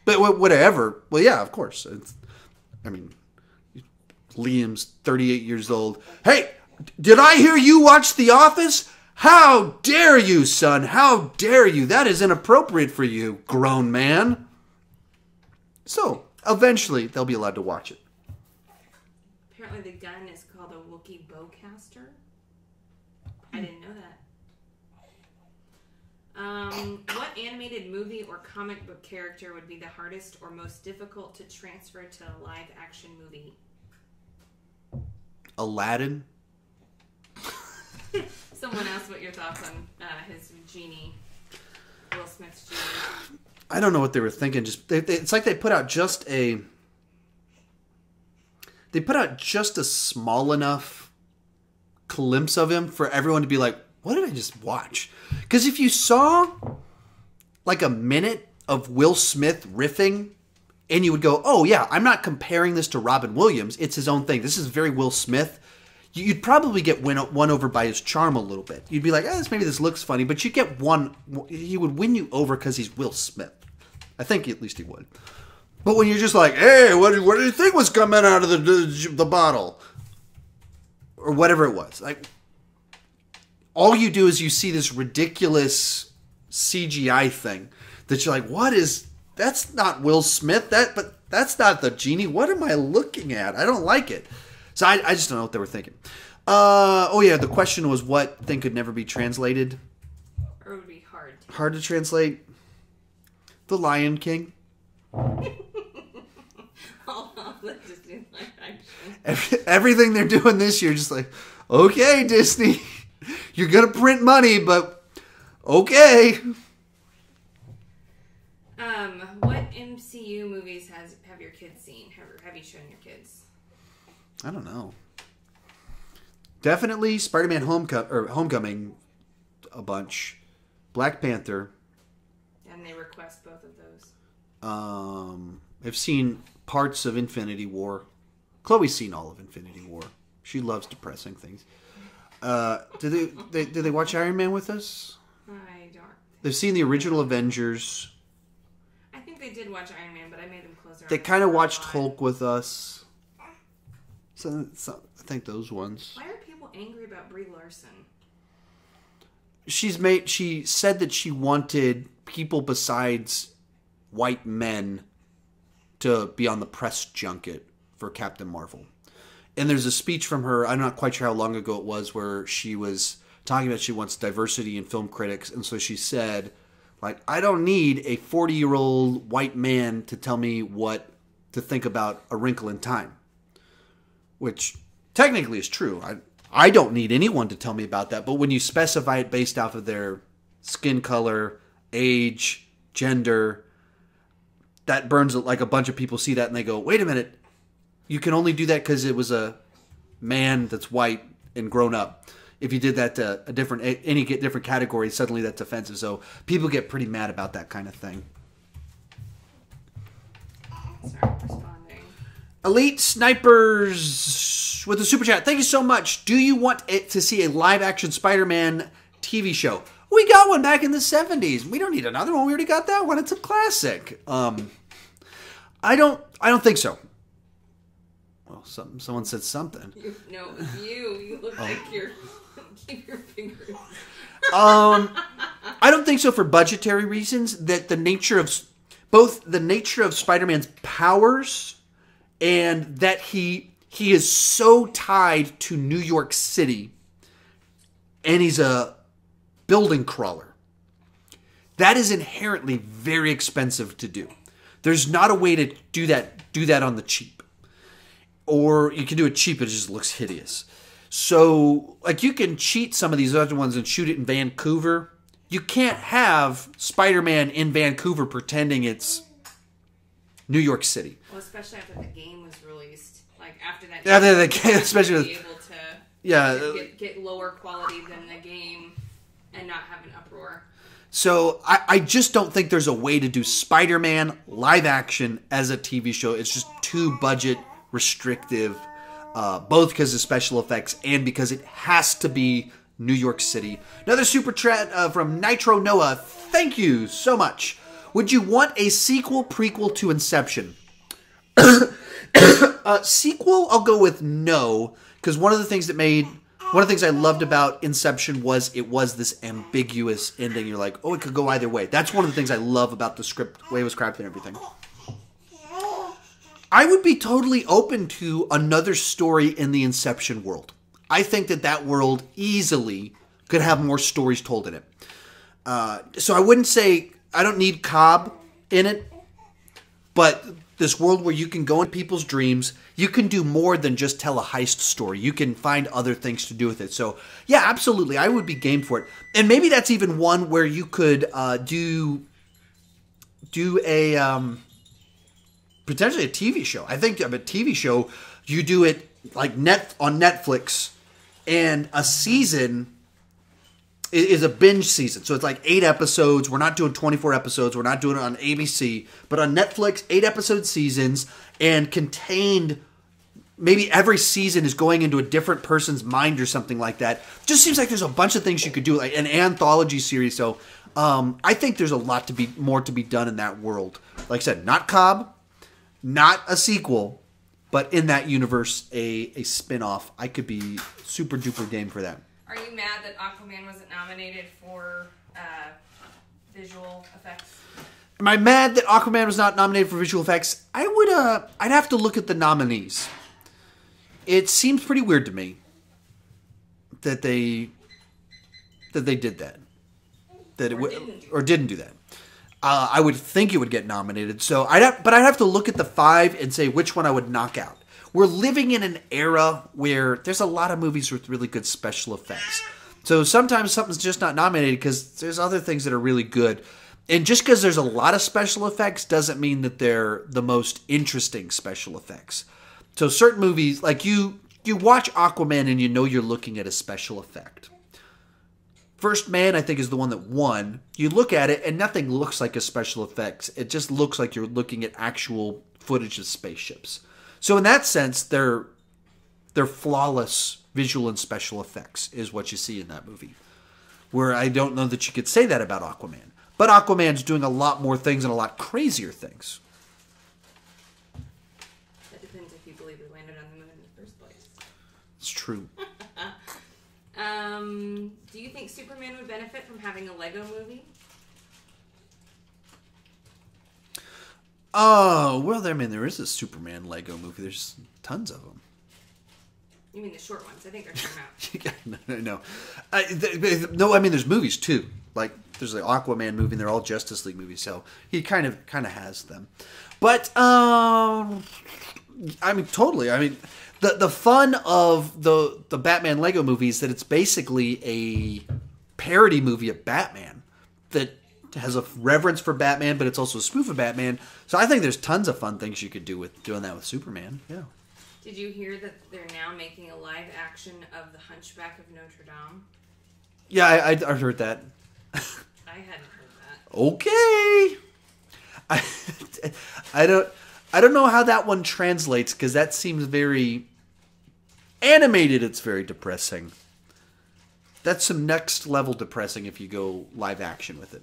But whatever. Well, yeah, of course. Liam's 38 years old. Hey, did I hear you watch The Office? How dare you, son? How dare you? That is inappropriate for you, grown man. So, eventually, they'll be allowed to watch it. Apparently the gun is called a Wookiee bowcaster. I didn't know that. What animated movie or comic book character would be the hardest or most difficult to transfer to a live action movie? Aladdin. Someone else, what your thoughts on his genie, Will Smith's genie? I don't know what they were thinking. It's like they put out just a small enough glimpse of him for everyone to be like, what did I just watch? Because if you saw like a minute of Will Smith riffing, and you would go, oh yeah, I'm not comparing this to Robin Williams. It's his own thing. This is very Will Smith. You'd probably get won over by his charm a little bit. You'd be like, maybe this looks funny, but you get he would win you over because he's Will Smith. I think at least he would. But when you're just like, hey, what do you think was coming out of the bottle? Or whatever it was. Like, all you do is you see this ridiculous CGI thing that you're like, that's not Will Smith. But that's not the genie. What am I looking at? I don't like it. So I just don't know what they were thinking. The question was what thing could never be translated? Or would be hard. Hard to translate? The Lion King. Everything they're doing this year, just like, okay, Disney, you're gonna print money, but okay. What MCU movies have your kids seen? Have you shown your kids? I don't know. Definitely Spider-Man Homecoming, a bunch. Black Panther. And they request both of those. I've seen parts of Infinity War. Chloe's seen all of Infinity War. She loves depressing things. Did they watch Iron Man with us? I don't. They've seen the original Avengers. I think they did watch Iron Man, but I made them closer. They kind of watched Hulk with us. So I think those ones. Why are people angry about Brie Larson? She said that she wanted people besides white men to be on the press junket for Captain Marvel. And there's a speech from her, I'm not quite sure how long ago it was, where she was talking about she wants diversity in film critics. And so she said, like, I don't need a 40-year-old white man to tell me what to think about A Wrinkle in Time. Which technically is true. I don't need anyone to tell me about that. But when you specify it based off of their skin color, age, gender, that burns like a bunch of people see that and they go, wait a minute, you can only do that because it was a man that's white and grown up. If you did that to any different category, suddenly that's offensive. So people get pretty mad about that kind of thing. Sorry, responding. Elite Snipers with a super chat. Thank you so much. Do you want to see a live action Spider-Man TV show? We got one back in the 70s. We don't need another one. We already got that one. It's a classic. I don't think so. Well, someone said something. No, it was you. You look like you're... Keep your fingers. I don't think so for budgetary reasons. That the nature of Spider-Man's powers and that he is so tied to New York City and he's a building crawler. That is inherently very expensive to do. There's not a way to do that on the cheap. Or you can do it cheap, it just looks hideous. So, like, you can cheat some of these other ones and shoot it in Vancouver. You can't have Spider-Man in Vancouver pretending it's New York City. Well, especially after the game was released. Like, after that... After the game, especially with... be able to get lower quality than the game and not have an uproar. So, I just don't think there's a way to do Spider-Man live action as a TV show. It's just too budget restrictive, both because of special effects and because it has to be New York City. Another super chat from Nitro Noah. Thank you so much. Would you want a sequel, prequel to Inception? Sequel, I'll go with no, because one of the things I loved about Inception was it was this ambiguous ending. You're like, oh, it could go either way. That's one of the things I love about the script, the way it was crafted and everything. I would be totally open to another story in the Inception world. I think that world easily could have more stories told in it. So I wouldn't say, I don't need Cobb in it, but this world where you can go into people's dreams, you can do more than just tell a heist story. You can find other things to do with it. So yeah, absolutely, I would be game for it. And maybe that's even one where you could do a... potentially a TV show. I think of a TV show, you do it like on Netflix, and a season is a binge season. So it's like 8 episodes. We're not doing 24 episodes. We're not doing it on ABC. But on Netflix, 8-episode seasons, and contained, maybe every season is going into a different person's mind or something like that. Just seems like there's a bunch of things you could do, like an anthology series. So I think there's a lot more to be done in that world. Like I said, not Cobb, not a sequel, but in that universe, a spin-off. I could be super duper game for that. Are you mad that Aquaman wasn't nominated for visual effects? Am I mad that Aquaman was not nominated for visual effects? I'd have to look at the nominees. It seems pretty weird to me that they did that. Or didn't do that. I would think it would get nominated. So I'd have to look at the 5 and say which one I would knock out. We're living in an era where there's a lot of movies with really good special effects. So sometimes something's just not nominated because there's other things that are really good. And just because there's a lot of special effects doesn't mean that they're the most interesting special effects. So certain movies, like you watch Aquaman and you know you're looking at a special effect. First Man, I think, is the one that won. You look at it, and nothing looks like a special effects. It just looks like you're looking at actual footage of spaceships. So in that sense, they're They're flawless visual and special effects is what you see in that movie. Where I don't know that you could say that about Aquaman. But Aquaman's doing a lot more things and a lot crazier things. That depends if you believe we landed on the moon in the first place. It's true. Do you think Superman would benefit from having a Lego movie? Oh, well, I mean, there is a Superman Lego movie. There's tons of them. You mean the short ones? I think they're coming out. No. No, I mean, there's movies, too. Like, there's the Aquaman movie, and they're all Justice League movies, so he kind of has them. But, I mean, totally. I mean, the fun of the Batman Lego movie is that it's basically a parody movie of Batman that has a reverence for Batman, but it's also a spoof of Batman. So I think there's tons of fun things you could do with doing that with Superman. Yeah. Did you hear that they're now making a live action of The Hunchback of Notre Dame? Yeah, I heard that. I hadn't heard that. Okay. I don't know how that one translates because that seems very animated. It's very depressing. That's some next level depressing if you go live action with it.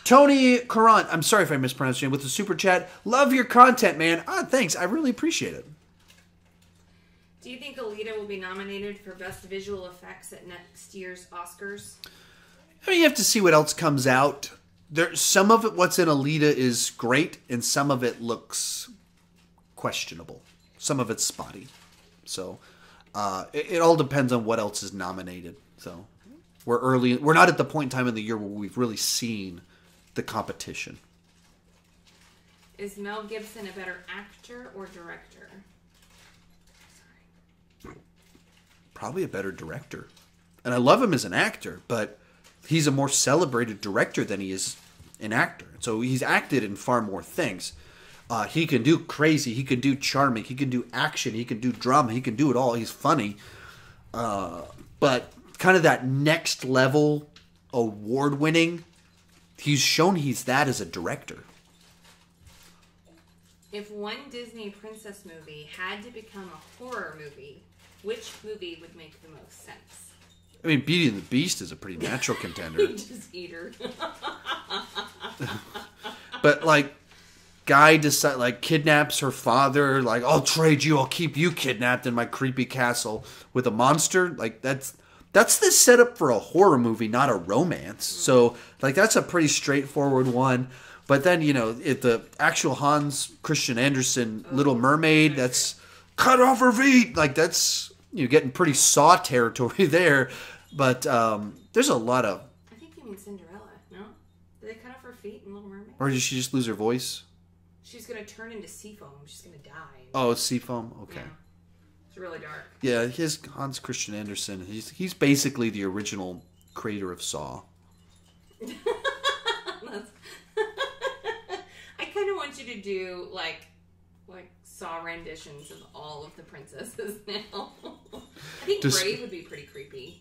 Tony Currant, I'm sorry if I mispronounced your name, with the super chat. Love your content, man. Ah, thanks. I really appreciate it. Do you think Alita will be nominated for Best Visual Effects at next year's Oscars? I mean, you have to see what else comes out. Some of it, what's in Alita, is great, and some of it looks questionable. Some of it's spotty. So, it all depends on what else is nominated. So, we're not at the point in time in the year where we've really seen the competition. Is Mel Gibson a better actor or director? Probably a better director. And I love him as an actor, but he's a more celebrated director than he is an actor. So he's acted in far more things. He can do crazy. He can do charming. He can do action. He can do drama. He can do it all. He's funny. But kind of that next level award-winning, he's shown he's that as a director. If one Disney princess movie had to become a horror movie, which movie would make the most sense? I mean, Beauty and the Beast is a pretty natural contender. Just eat her. But, like, guy kidnaps her father. Like, I'll trade you. I'll keep you kidnapped in my creepy castle with a monster. Like, that's the setup for a horror movie, not a romance. So, like, that's a pretty straightforward one. But then, the actual Hans Christian Andersen Little Mermaid, that's cut off her feet. Like, that's, getting pretty Saw territory there. But there's a lot of... I think you mean Cinderella, no? Did they cut off her feet in Little Mermaid? Or did she just lose her voice? She's going to turn into sea foam. She's going to die. Oh, it's sea foam? Okay. Yeah. It's really dark. Yeah, his Hans Christian Andersen, he's basically the original creator of Saw. I kind of want you to do, like Saw renditions of all of the princesses now. I think Brave would be pretty creepy.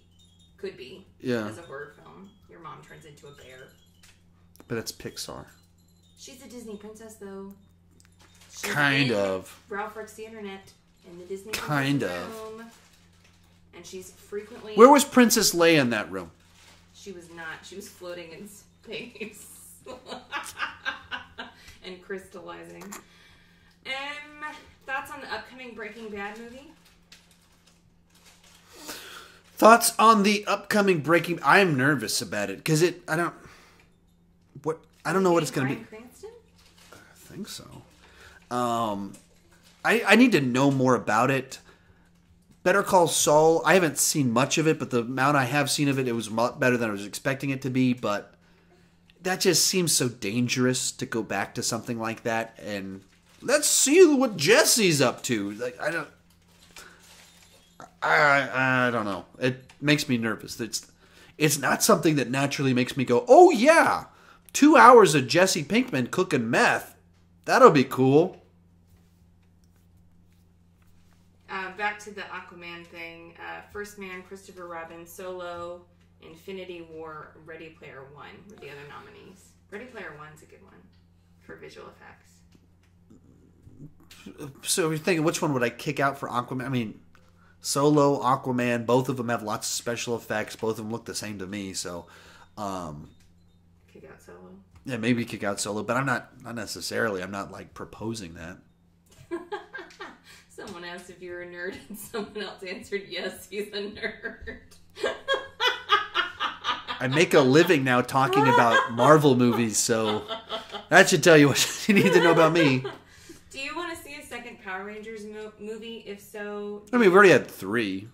Could be. Yeah. As a horror film. Your mom turns into a bear. But that's Pixar. She's a Disney princess, though. She's kind of. Ralph Breaks the Internet in the Disney kind of room. And she's frequently... Where was Princess Leia in that room? She was not. She was floating in space. And crystallizing. Thoughts on the upcoming Breaking Bad movie? Thoughts on the upcoming Breaking... I'm nervous about it, because I don't know what it's going to be. Cranston? I think so. I need to know more about it. Better Call Saul, I haven't seen much of it, but the amount I have seen of it, it was better than I was expecting it to be, but that just seems so dangerous to go back to something like that, and let's see what Jesse's up to. Like, I don't know. It makes me nervous. It's not something that naturally makes me go, oh yeah, 2 hours of Jesse Pinkman cooking meth. That'll be cool. Back to the Aquaman thing. First Man, Christopher Robin, Solo, Infinity War, Ready Player One were the other nominees. Ready Player One's a good one for visual effects. So you're thinking, which one would I kick out for Aquaman? I mean, Solo, Aquaman, both of them have lots of special effects. Both of them look the same to me. So, Kick out Solo. yeah, maybe kick out Solo, but I'm not necessarily. I'm not like proposing that. Someone asked if you were a nerd, and someone else answered yes, he's a nerd. I make a living now talking about Marvel movies, so that should tell you what you need to know about me. Do you want to see a second Power Rangers movie? If so, I mean, we've already had 3.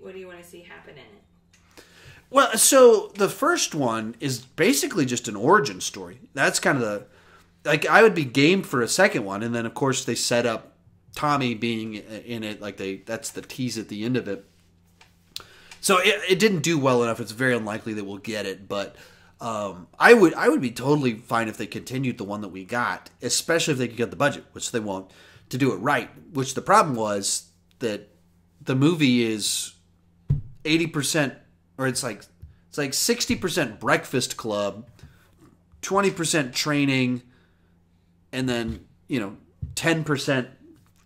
What do you want to see happen in it? Well, so the first one is basically just an origin story. That's kind of the... Like, I would be game for a second one, and then, of course, they set up Tommy being in it. Like, that's the tease at the end of it. So it didn't do well enough. It's very unlikely that we'll get it, but I would be totally fine if they continued the one that we got, especially if they could get the budget, which they won't, to do it right. Which the problem was that the movie is 80%, or it's like 60% Breakfast Club, 20% training, and then 10%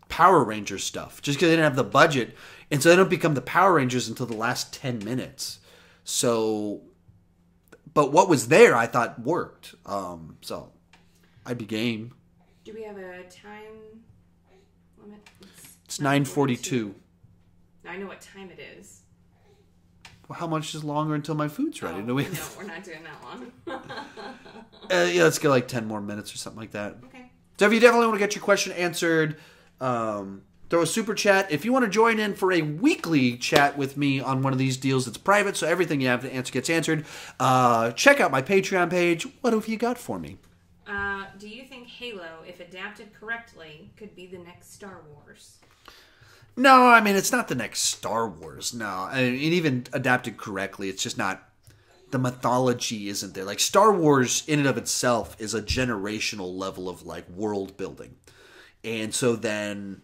Power Rangers stuff. Just because they didn't have the budget. And so they don't become the Power Rangers until the last 10 minutes. So, but what was there, I thought worked. So, I'd be game. Do we have a time limit? It's 9:42. I know what time it is. Well, how much is longer until my food's ready? No, we're not doing that long. Yeah, let's get like 10 more minutes or something like that. Okay. So if you definitely want to get your question answered, throw a super chat. If you want to join in for a weekly chat with me on one of these deals, it's private, so everything you have to answer gets answered. Check out my Patreon page. What have you got for me? Do you think Halo, if adapted correctly, could be the next Star Wars? No, I mean, it's not the next Star Wars. No, I mean, even adapted correctly, it's just not... The mythology isn't there. Like, Star Wars in and of itself is a generational level of, like, world building. And so then...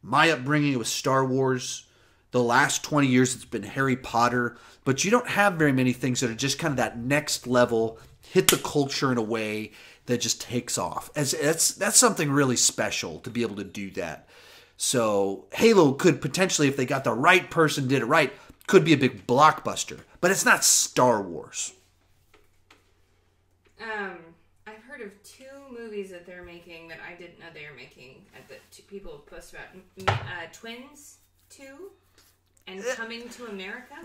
My upbringing was Star Wars. The last 20 years, it's been Harry Potter. But you don't have very many things that are just kind of that next level, hit the culture in a way that just takes off. That's something really special to be able to do that. So Halo could potentially, if they got the right person, did it right, could be a big blockbuster. But it's not Star Wars. I've heard of 2 movies that they're making that I didn't know they were making. That people post about Twins 2 and Coming to America.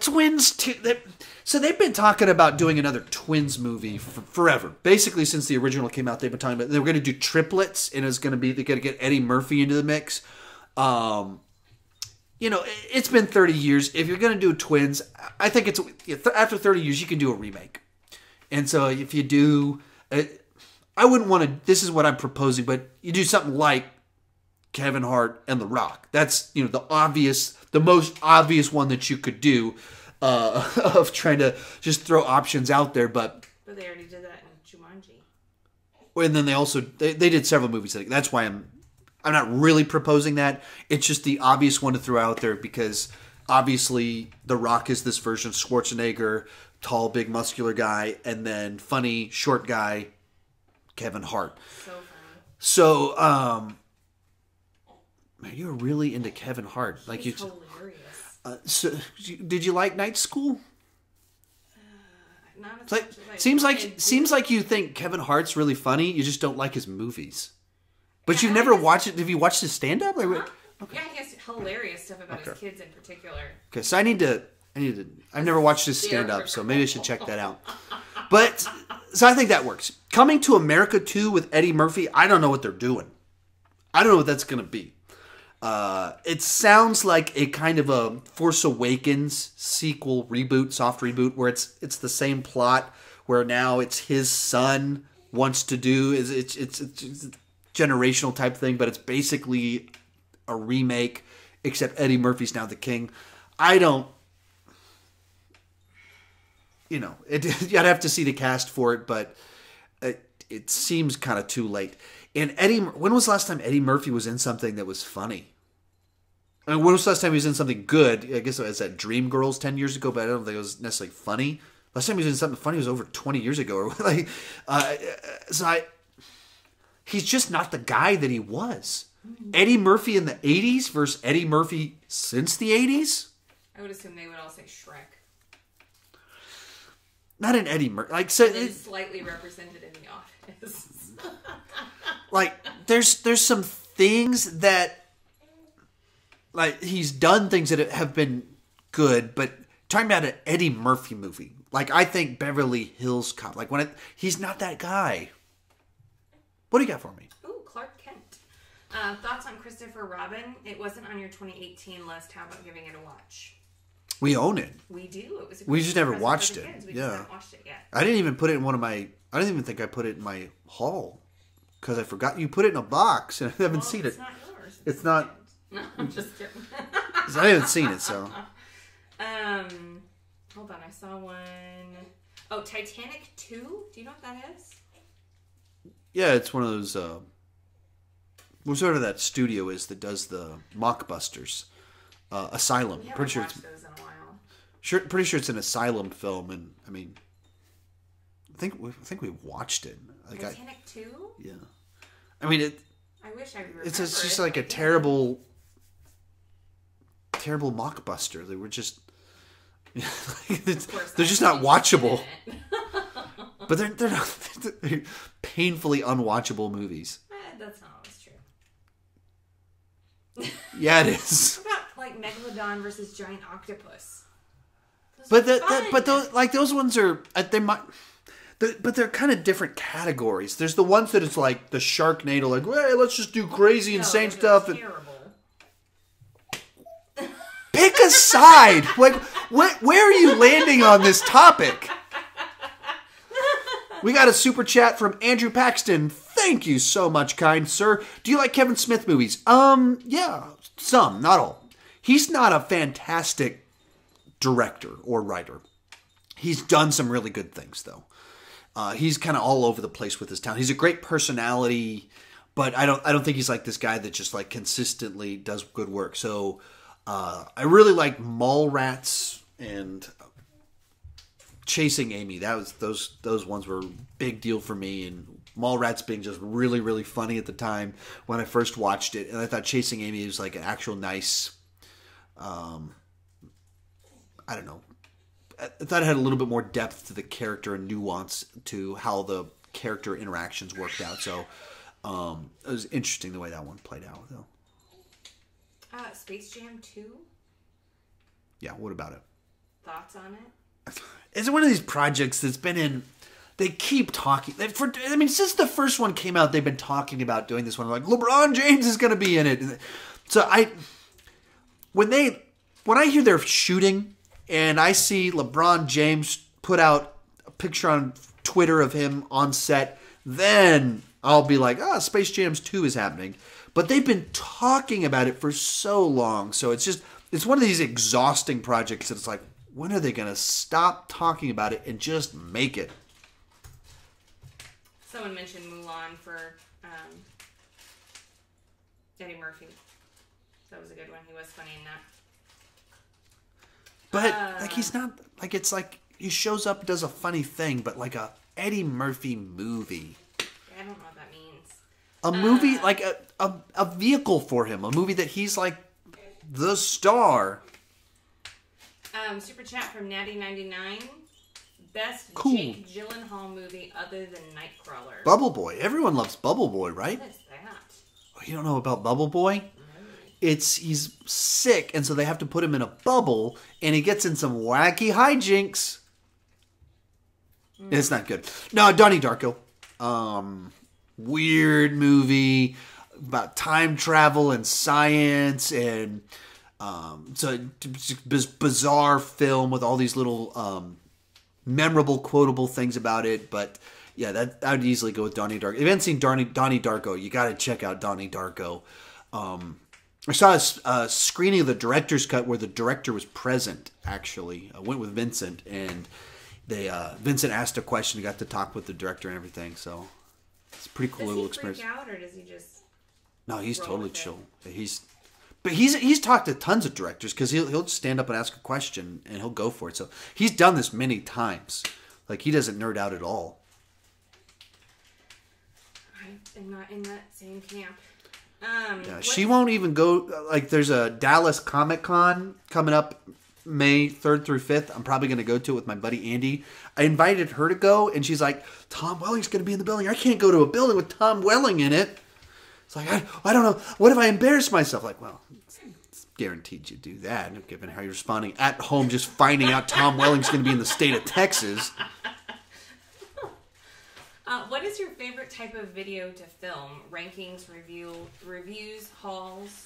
Twins 2. So they've been talking about doing another Twins movie forever. Basically, since the original came out, they've been talking about they were going to do triplets, and it's going to be they're going to get Eddie Murphy into the mix. It's been 30 years. If you're going to do Twins, I think it's after 30 years you can do a remake. And so if you do, I wouldn't want to, this is what I'm proposing, but you do something like Kevin Hart and The Rock. That's, the most obvious one that you could do of trying to just throw options out there. But they already did that in Jumanji. And then they did several movies. That's why I'm not really proposing that. It's just the obvious one to throw out there because obviously The Rock is this version of Schwarzenegger, tall, big, muscular guy, and then funny, short guy, Kevin Hart. So funny. So, man, you're really into Kevin Hart. He's hilarious. So, did you like Night School? Not as much as Seems like you think Kevin Hart's really funny. You just don't like his movies. But you've never watched it. Have you watched his stand-up? Okay. Yeah, he has hilarious stuff about his kids in particular. Okay, so I need to. I've never watched his stand-up, so maybe I should check that out. But so I think that works. Coming to America 2 with Eddie Murphy, I don't know what they're doing. I don't know what that's going to be. It sounds like a kind of a Force Awakens sequel reboot, soft reboot, where it's the same plot, where now it's his son wants to do it's a generational type thing, but it's basically a remake, except Eddie Murphy's now the king. I don't. You'd have to see the cast for it, but it seems kind of too late. And when was the last time Eddie Murphy was in something that was funny? I mean, when was the last time he was in something good? I guess it was that Dreamgirls 10 years ago, but I don't think it was necessarily funny. Last time he was in something funny was over 20 years ago. He's just not the guy that he was. Eddie Murphy in the 80s versus Eddie Murphy since the 80s? I would assume they would all say Shrek. Not an Eddie Murphy. Like, so It's slightly represented in the office. like, there's some things that, like, he's done things that have been good, but talking about an Eddie Murphy movie, like, I think Beverly Hills Cop, like, he's not that guy. What do you got for me? Ooh, Clark Kent. Thoughts on Christopher Robin? It wasn't on your 2018 list. How about giving it a watch? We own it. We do. It was. We just never watched it. We just haven't watched it yet. I didn't even put it in one of my. I don't even think I put it in my haul because I forgot you put it in a box and I haven't seen it. It's not yours. It's not. No, I'm just kidding. I haven't seen it, so. Hold on. I saw one. Oh, Titanic 2. Do you know what that is? Yeah, it's one of those. What sort of that studio is that does the mockbusters? Asylum. We Pretty haven't sure watched it's. those in a while. Pretty sure it's an Asylum film, and I mean, I think we watched it. Like Titanic 2. Yeah, I mean it. I wish I remember. It's just like a terrible mockbuster. They were just. They're just not watchable. But they're not. They're painfully unwatchable movies. That's not always true. Yeah, it is. What about like Megalodon versus Giant Octopus? But those ones are they might. But they're kind of different categories. There's the ones that it's like the Sharknado, like, hey, let's just do crazy, insane stuff. Terrible. Pick a side. Like, where are you landing on this topic? We got a super chat from Andrew Paxton. Thank you so much, kind sir. Do you like Kevin Smith movies? Yeah, some, not all. He's not a fantastic director or writer. He's done some really good things, though. He's kind of all over the place with his talent. He's a great personality, but I don't think he's like this guy that just like consistently does good work. So I really like Mallrats and Chasing Amy. That was those ones were a big deal for me, and Mallrats being just really, really funny at the time when I first watched it. And I thought Chasing Amy was like an actual nice, I don't know. I thought it had a little bit more depth to the character and nuance to how the character interactions worked out. So it was interesting the way that one played out, though. Space Jam 2? Yeah, what about it? Thoughts on it? It's one of these projects that's been in... They keep talking... since the first one came out, they've been talking about doing this one. Like, LeBron James is going to be in it. So when I hear they're shooting... And I see LeBron James put out a picture on Twitter of him on set. Then I'll be like, Space Jam 2 is happening. But they've been talking about it for so long. So it's one of these exhausting projects that it's like, when are they going to stop talking about it and just make it? Someone mentioned Mulan for Eddie Murphy. That was a good one. He was funny in that. But like he's not like it's like he shows up, does a funny thing, but like a Eddie Murphy movie. Yeah, I don't know what that means. A movie like a vehicle for him, a movie that he's like the star. Super chat from Natty99. Best Cool. Jake Gyllenhaal movie other than Nightcrawler. Bubble Boy. Everyone loves Bubble Boy, right? What is that? Oh, you don't know about Bubble Boy? He's sick, and so they have to put him in a bubble, and he gets in some wacky hijinks. It's not good. No, Donnie Darko. Weird movie about time travel and science, and so bizarre film with all these little memorable, quotable things about it. But yeah, I would easily go with Donnie Darko. If you haven't seen Donnie Darko, you got to check out Donnie Darko. I saw a screening of the director's cut where the director was present, actually. I went with Vincent, and Vincent asked a question. He got to talk with the director and everything, so it's a pretty cool little experience. Does he freak out, or does he just... No, he's totally chill. He's talked to tons of directors, because he'll just stand up and ask a question, and he'll go for it. So he's done this many times. Like, he doesn't nerd out at all. I am not in that same camp. Yeah, she won't even go. Like, there's a Dallas Comic Con coming up May 3rd through 5th. I'm probably going to go to it with my buddy Andy. I invited her to go, and she's like, Tom Welling's going to be in the building. I can't go to a building with Tom Welling in it. It's like, I don't know. What if I embarrass myself? Like, well, it's guaranteed you do that, given how you're responding at home, just finding out Tom Welling's going to be in the state of Texas. What is your favorite type of video to film? Rankings, reviews, hauls, ...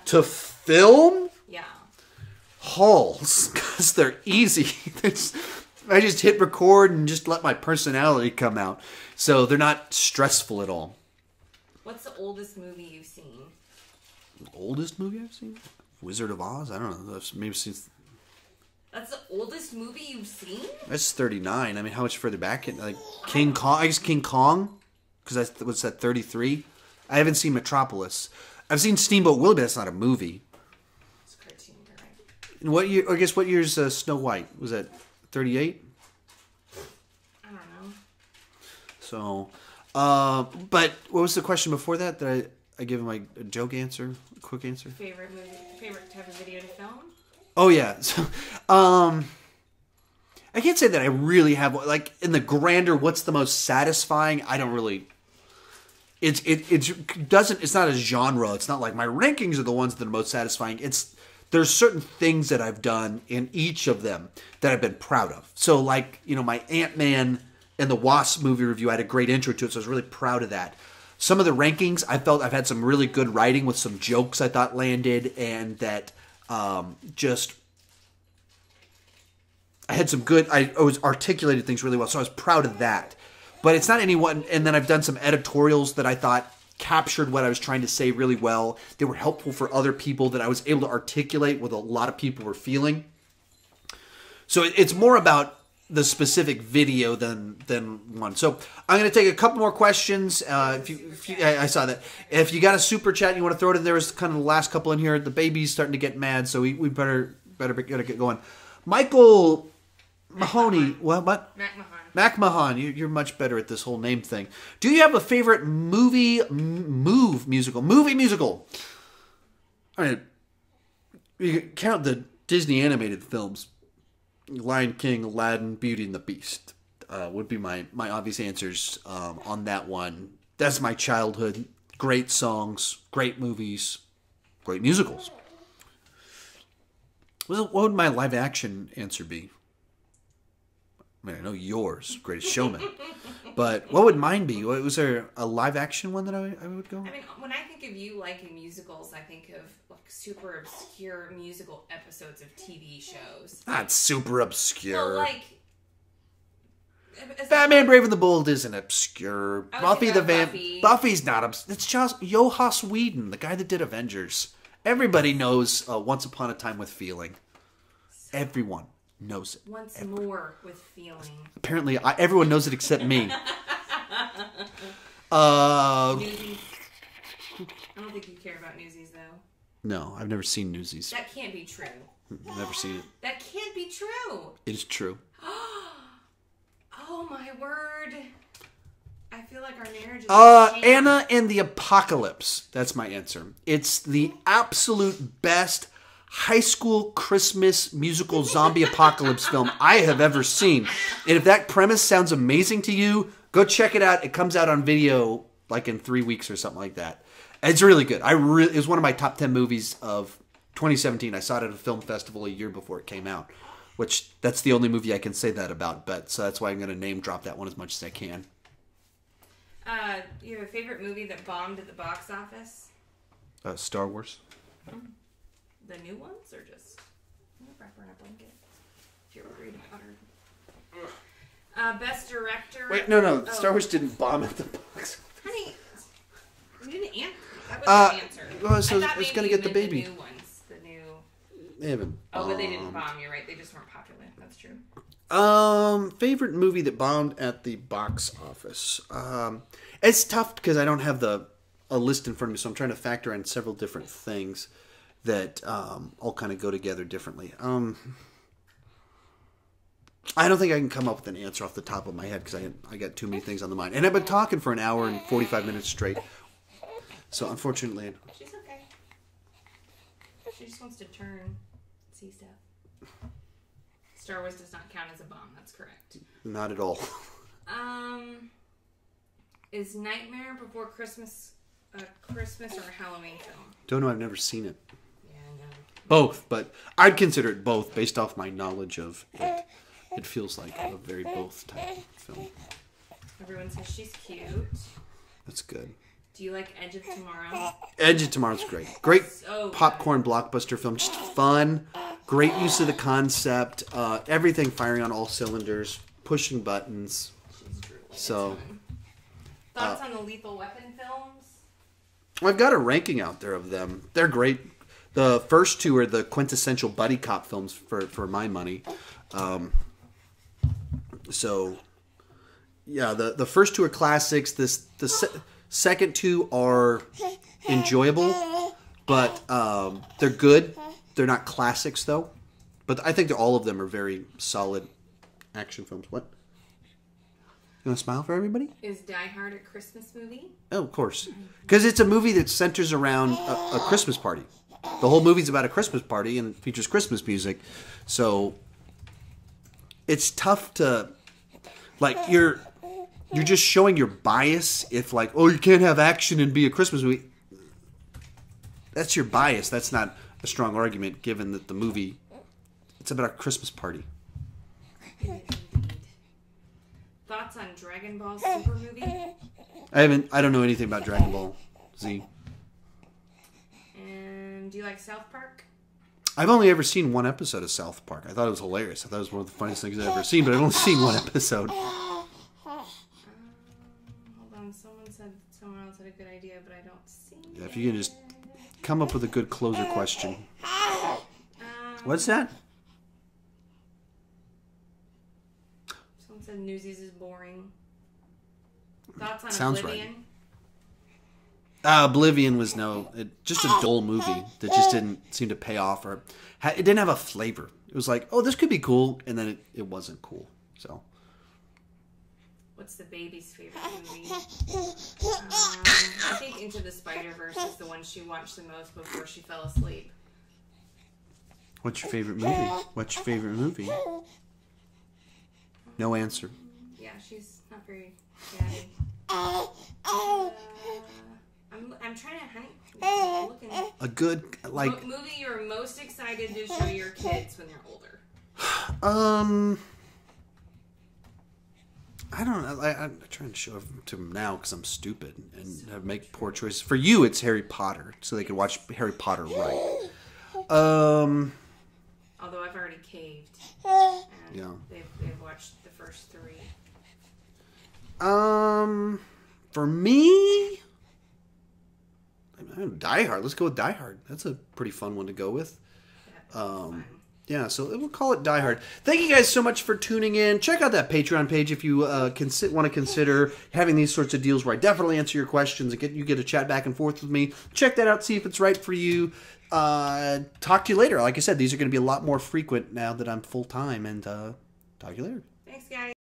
To film? Yeah. Hauls, because they're easy. I just hit record and just let my personality come out. So they're not stressful at all. What's the oldest movie you've seen? Oldest movie I've seen? Wizard of Oz? I don't know. Maybe since... That's the oldest movie you've seen? That's 39. I mean, how much further back? Like King Kong? I guess King Kong? Because what's that, 33? I haven't seen Metropolis. I've seen Steamboat Willie, but that's not a movie. It's a cartoon, you're right. And what year? I guess what year's Snow White? Was that 38? I don't know. So, but what was the question before that? Did I give him a joke answer, a quick answer? Favorite movie, favorite type of video to film? Oh yeah. So, I can't say that I really have, like, in the grander, what's the most satisfying? I don't really. It's not a genre. It's not like my rankings are the ones that are most satisfying. There's certain things that I've done in each of them that I've been proud of. So, like, my Ant-Man and the Wasp movie review, I had a great intro to it, so I was really proud of that. Some of the rankings, I felt I've had some really good writing with some jokes I thought landed, and that I had some good, I was articulated things really well, so I was proud of that. But it's not anyone, and then I've done some editorials that I thought captured what I was trying to say really well. They were helpful for other people, that I was able to articulate what a lot of people were feeling. So it's more about the specific video than one. So I'm going to take a couple more questions. I saw that. If you got a super chat and you want to throw it in, there was kind of the last couple in here. The baby's starting to get mad, so we better get going. Michael Mahoney. What? Mac Mahan, you're much better at this whole name thing. Do you have a favorite movie musical? All right. You can count the Disney animated films. Lion King, Aladdin, Beauty and the Beast would be my obvious answers on that one. That's my childhood. Great songs, great movies, great musicals. What would my live action answer be? I mean, I know yours, Greatest Showman. But what would mine be? Was there a live action one that I would go? I mean, when I think of you liking musicals, I think of like super obscure musical episodes of TV shows. Not super obscure. Well, like Batman Brave and the Bold isn't obscure. Buffy. Buffy's not obscure. It's just Joss Whedon, the guy that did Avengers. Everybody knows Once Upon a Time with Feeling. Everyone knows it. Once more with feeling. Apparently, everyone knows it except me. Newsies. I don't think you care about Newsies, though. No, I've never seen Newsies. That can't be true. Never seen it. That can't be true. It is true. Oh, my word. I feel like our marriage is Anna and the Apocalypse. That's my answer. It's the absolute best high school Christmas musical zombie apocalypse film I have ever seen. And if that premise sounds amazing to you, go check it out. It comes out on video like in 3 weeks or something like that. It's really good. It was one of my top 10 movies of 2017. I saw it at a film festival a year before it came out, which that's the only movie I can say that about. But so that's why I'm going to name drop that one as much as I can. You have a favorite movie that bombed at the box office? Star Wars. The new ones, or just wrap her in a blanket? If you're worried about her. Best director. Wait, no. Star Wars didn't bomb at the box. Honey, you didn't answer. That was the answer. Well, so it's gonna get the baby. The new ones, the new. They haven't. Oh, but they didn't bomb. You're right. They just weren't popular. That's true. Favorite movie that bombed at the box office. It's tough because I don't have a list in front of me, so I'm trying to factor in several different things that all kind of go together differently. I don't think I can come up with an answer off the top of my head because I got too many things on the mind. And I've been talking for an hour and 45 minutes straight. So unfortunately, She's okay. She just wants to turn, see stuff. Star Wars does not count as a bomb. That's correct. not at all. Is Nightmare Before Christmas a Christmas or a Halloween film? Don't know. I've never seen it. Yeah, I know. Both, but I'd consider it both based off my knowledge of it. It feels like a very both type of film. Everyone says she's cute. That's good. Do you like Edge of Tomorrow? Edge of Tomorrow's great. Great So popcorn blockbuster film. Just fun. Great use of the concept. Everything firing on all cylinders. Pushing buttons. She's drooling. So, Thoughts on the Lethal Weapon films? I've got a ranking out there of them. They're great. The first two are the quintessential buddy cop films for my money. So, yeah, the first two are classics. The second two are enjoyable, but they're good. They're not classics, though. But I think that all of them are very solid action films. What? You want to smile for everybody? Is Die Hard a Christmas movie? Oh, of course. Because it's a movie that centers around a Christmas party. The whole movie's about a Christmas party and features Christmas music. So it's tough to, like, you're just showing your bias if, like, oh, you can't have action and be a Christmas movie. That's your bias. That's not a strong argument given that the movie, it's about a Christmas party. Thoughts on Dragon Ball Super movie? I don't know anything about Dragon Ball Z. And do you like South Park? I've only ever seen one episode of South Park. I thought it was hilarious. I thought it was one of the funniest things I've ever seen, but I've only seen one episode. Hold on, someone said someone else had a good idea, but I don't see it. Yeah, if you can just come up with a good closer question. What's that? Someone said Newsies is boring. Thoughts on Sounds Oblivion? right. Oblivion was just a dull movie that just didn't seem to pay off, or it didn't have a flavor. It was like, oh, this could be cool, and then it wasn't cool. So, What's the baby's favorite movie? I think Into the Spider-Verse is the one she watched the most before she fell asleep. what's your favorite movie? What's your favorite movie? No answer. Yeah, she's not very chatty. I'm trying to looking. A good, like, Movie you're most excited to show your kids when they're older. I don't know. I'm trying to show it to them now because I'm stupid and make poor choices. For you, it's Harry Potter, so they can watch Harry Potter right. Although I've already caved. And Yeah. They've watched the first 3. For me, Die Hard. Let's go with Die Hard. That's a pretty fun one to go with. Fun. Yeah, so we'll call it Die Hard. Thank you guys so much for tuning in. Check out that Patreon page if you want to consider having these sorts of deals where I definitely answer your questions and you get to chat back and forth with me. Check that out, see if it's right for you. Talk to you later. Like I said, these are going to be a lot more frequent now that I'm full-time, and talk to you later. Thanks, guys.